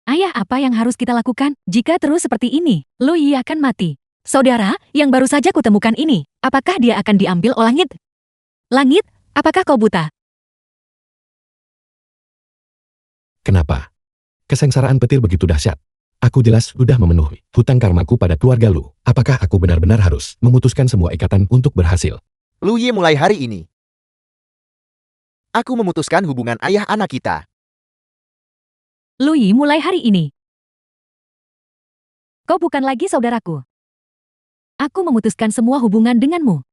Ayah, apa yang harus kita lakukan? Jika terus seperti ini, Lui akan mati. Saudara, yang baru saja kutemukan ini, apakah dia akan diambil oleh langit? Langit, apakah kau buta? Kenapa? Kesengsaraan petir begitu dahsyat. Aku jelas sudah memenuhi hutang karmaku pada keluarga Lu. Apakah aku benar-benar harus memutuskan semua ikatan untuk berhasil? Lu Ye, mulai hari ini aku memutuskan hubungan ayah anak kita. Lui, mulai hari ini kau bukan lagi saudaraku. Aku memutuskan semua hubungan denganmu.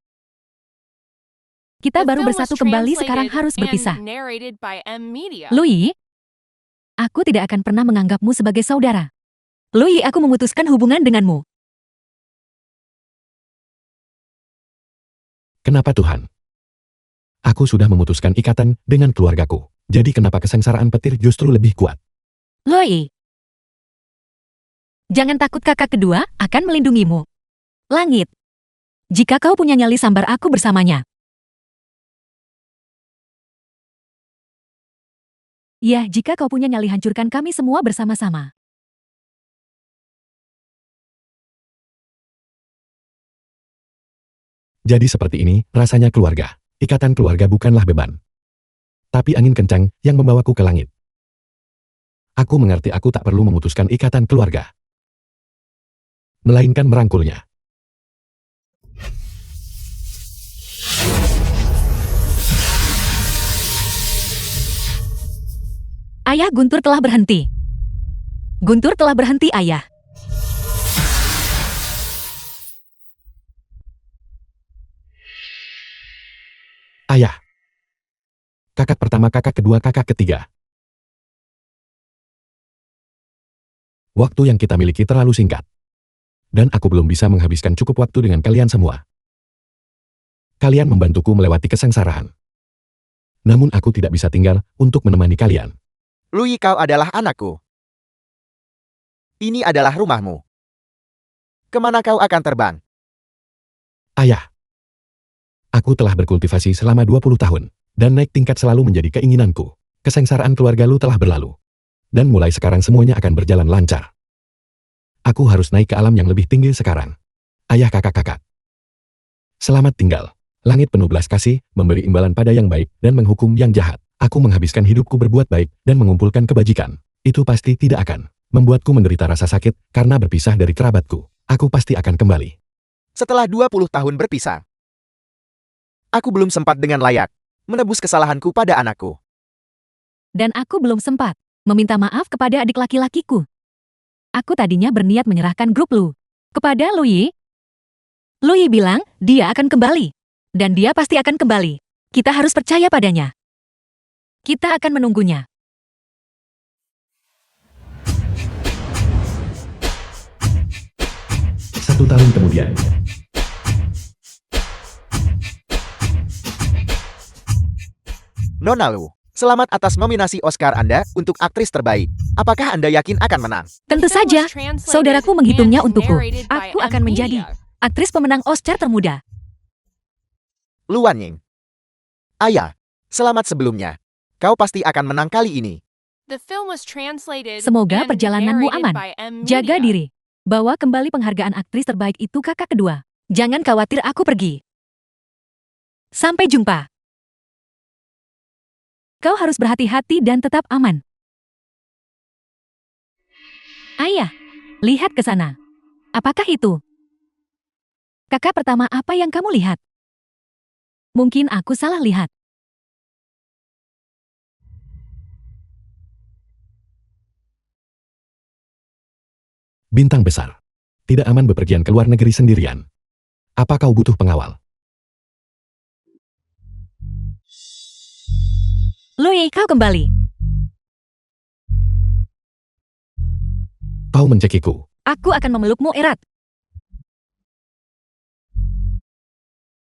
Kita The baru film was bersatu kembali, sekarang translated harus and berpisah. narrated by M Media. Louis, aku tidak akan pernah menganggapmu sebagai saudara. Louis, aku memutuskan hubungan denganmu. Kenapa Tuhan? Aku sudah memutuskan ikatan dengan keluargaku. Jadi kenapa kesengsaraan petir justru lebih kuat? Louis, jangan takut, kakak kedua akan melindungimu. Langit, jika kau punya nyali, sambar aku bersamanya. Ya, jika kau punya nyali, hancurkan kami semua bersama-sama. Jadi seperti ini rasanya keluarga. Ikatan keluarga bukanlah beban, tapi angin kencang yang membawaku ke langit. Aku mengerti aku tak perlu memutuskan ikatan keluarga, melainkan merangkulnya. Ayah, Guntur telah berhenti. Guntur telah berhenti, ayah. Ayah. Kakak pertama, kakak kedua, kakak ketiga. Waktu yang kita miliki terlalu singkat. Dan aku belum bisa menghabiskan cukup waktu dengan kalian semua. Kalian membantuku melewati kesengsaraan. Namun aku tidak bisa tinggal untuk menemani kalian. Louis, kau adalah anakku. Ini adalah rumahmu. Kemana kau akan terbang? Ayah. Aku telah berkultivasi selama 20 tahun, dan naik tingkat selalu menjadi keinginanku. Kesengsaraan keluarga lu telah berlalu. Dan mulai sekarang semuanya akan berjalan lancar. Aku harus naik ke alam yang lebih tinggi sekarang. Ayah, kakak-kakak. Selamat tinggal. Langit penuh belas kasih, memberi imbalan pada yang baik, dan menghukum yang jahat. Aku menghabiskan hidupku berbuat baik, dan mengumpulkan kebajikan. Itu pasti tidak akan membuatku menderita rasa sakit, karena berpisah dari kerabatku. Aku pasti akan kembali. Setelah 20 tahun berpisah, aku belum sempat dengan layak menebus kesalahanku pada anakku. Dan aku belum sempat meminta maaf kepada adik laki-lakiku. Aku tadinya berniat menyerahkan grup Lu kepada Louis. Louis bilang dia akan kembali. Dan dia pasti akan kembali. Kita harus percaya padanya. Kita akan menunggunya. Satu tahun kemudian. Nona Lu, selamat atas nominasi Oscar Anda untuk aktris terbaik. Apakah Anda yakin akan menang? Tentu The film saja, was translated saudaraku menghitungnya and untukku. narrated by Aku M akan menjadi Media. aktris pemenang Oscar termuda. Luan Ying. Ayah, selamat sebelumnya. Kau pasti akan menang kali ini. The film was translated Semoga and perjalananmu narrated aman. by M Jaga Media. diri. Bawa kembali penghargaan aktris terbaik itu kakak kedua. Jangan khawatir, aku pergi. Sampai jumpa. Kau harus berhati-hati dan tetap aman. Ayah, lihat ke sana. Apakah itu? Kakak pertama, apa yang kamu lihat? Mungkin aku salah lihat. Bintang besar. Tidak aman bepergian ke luar negeri sendirian. Apa kau butuh pengawal? Louis, kau kembali. Kau mencekiku. Aku akan memelukmu erat.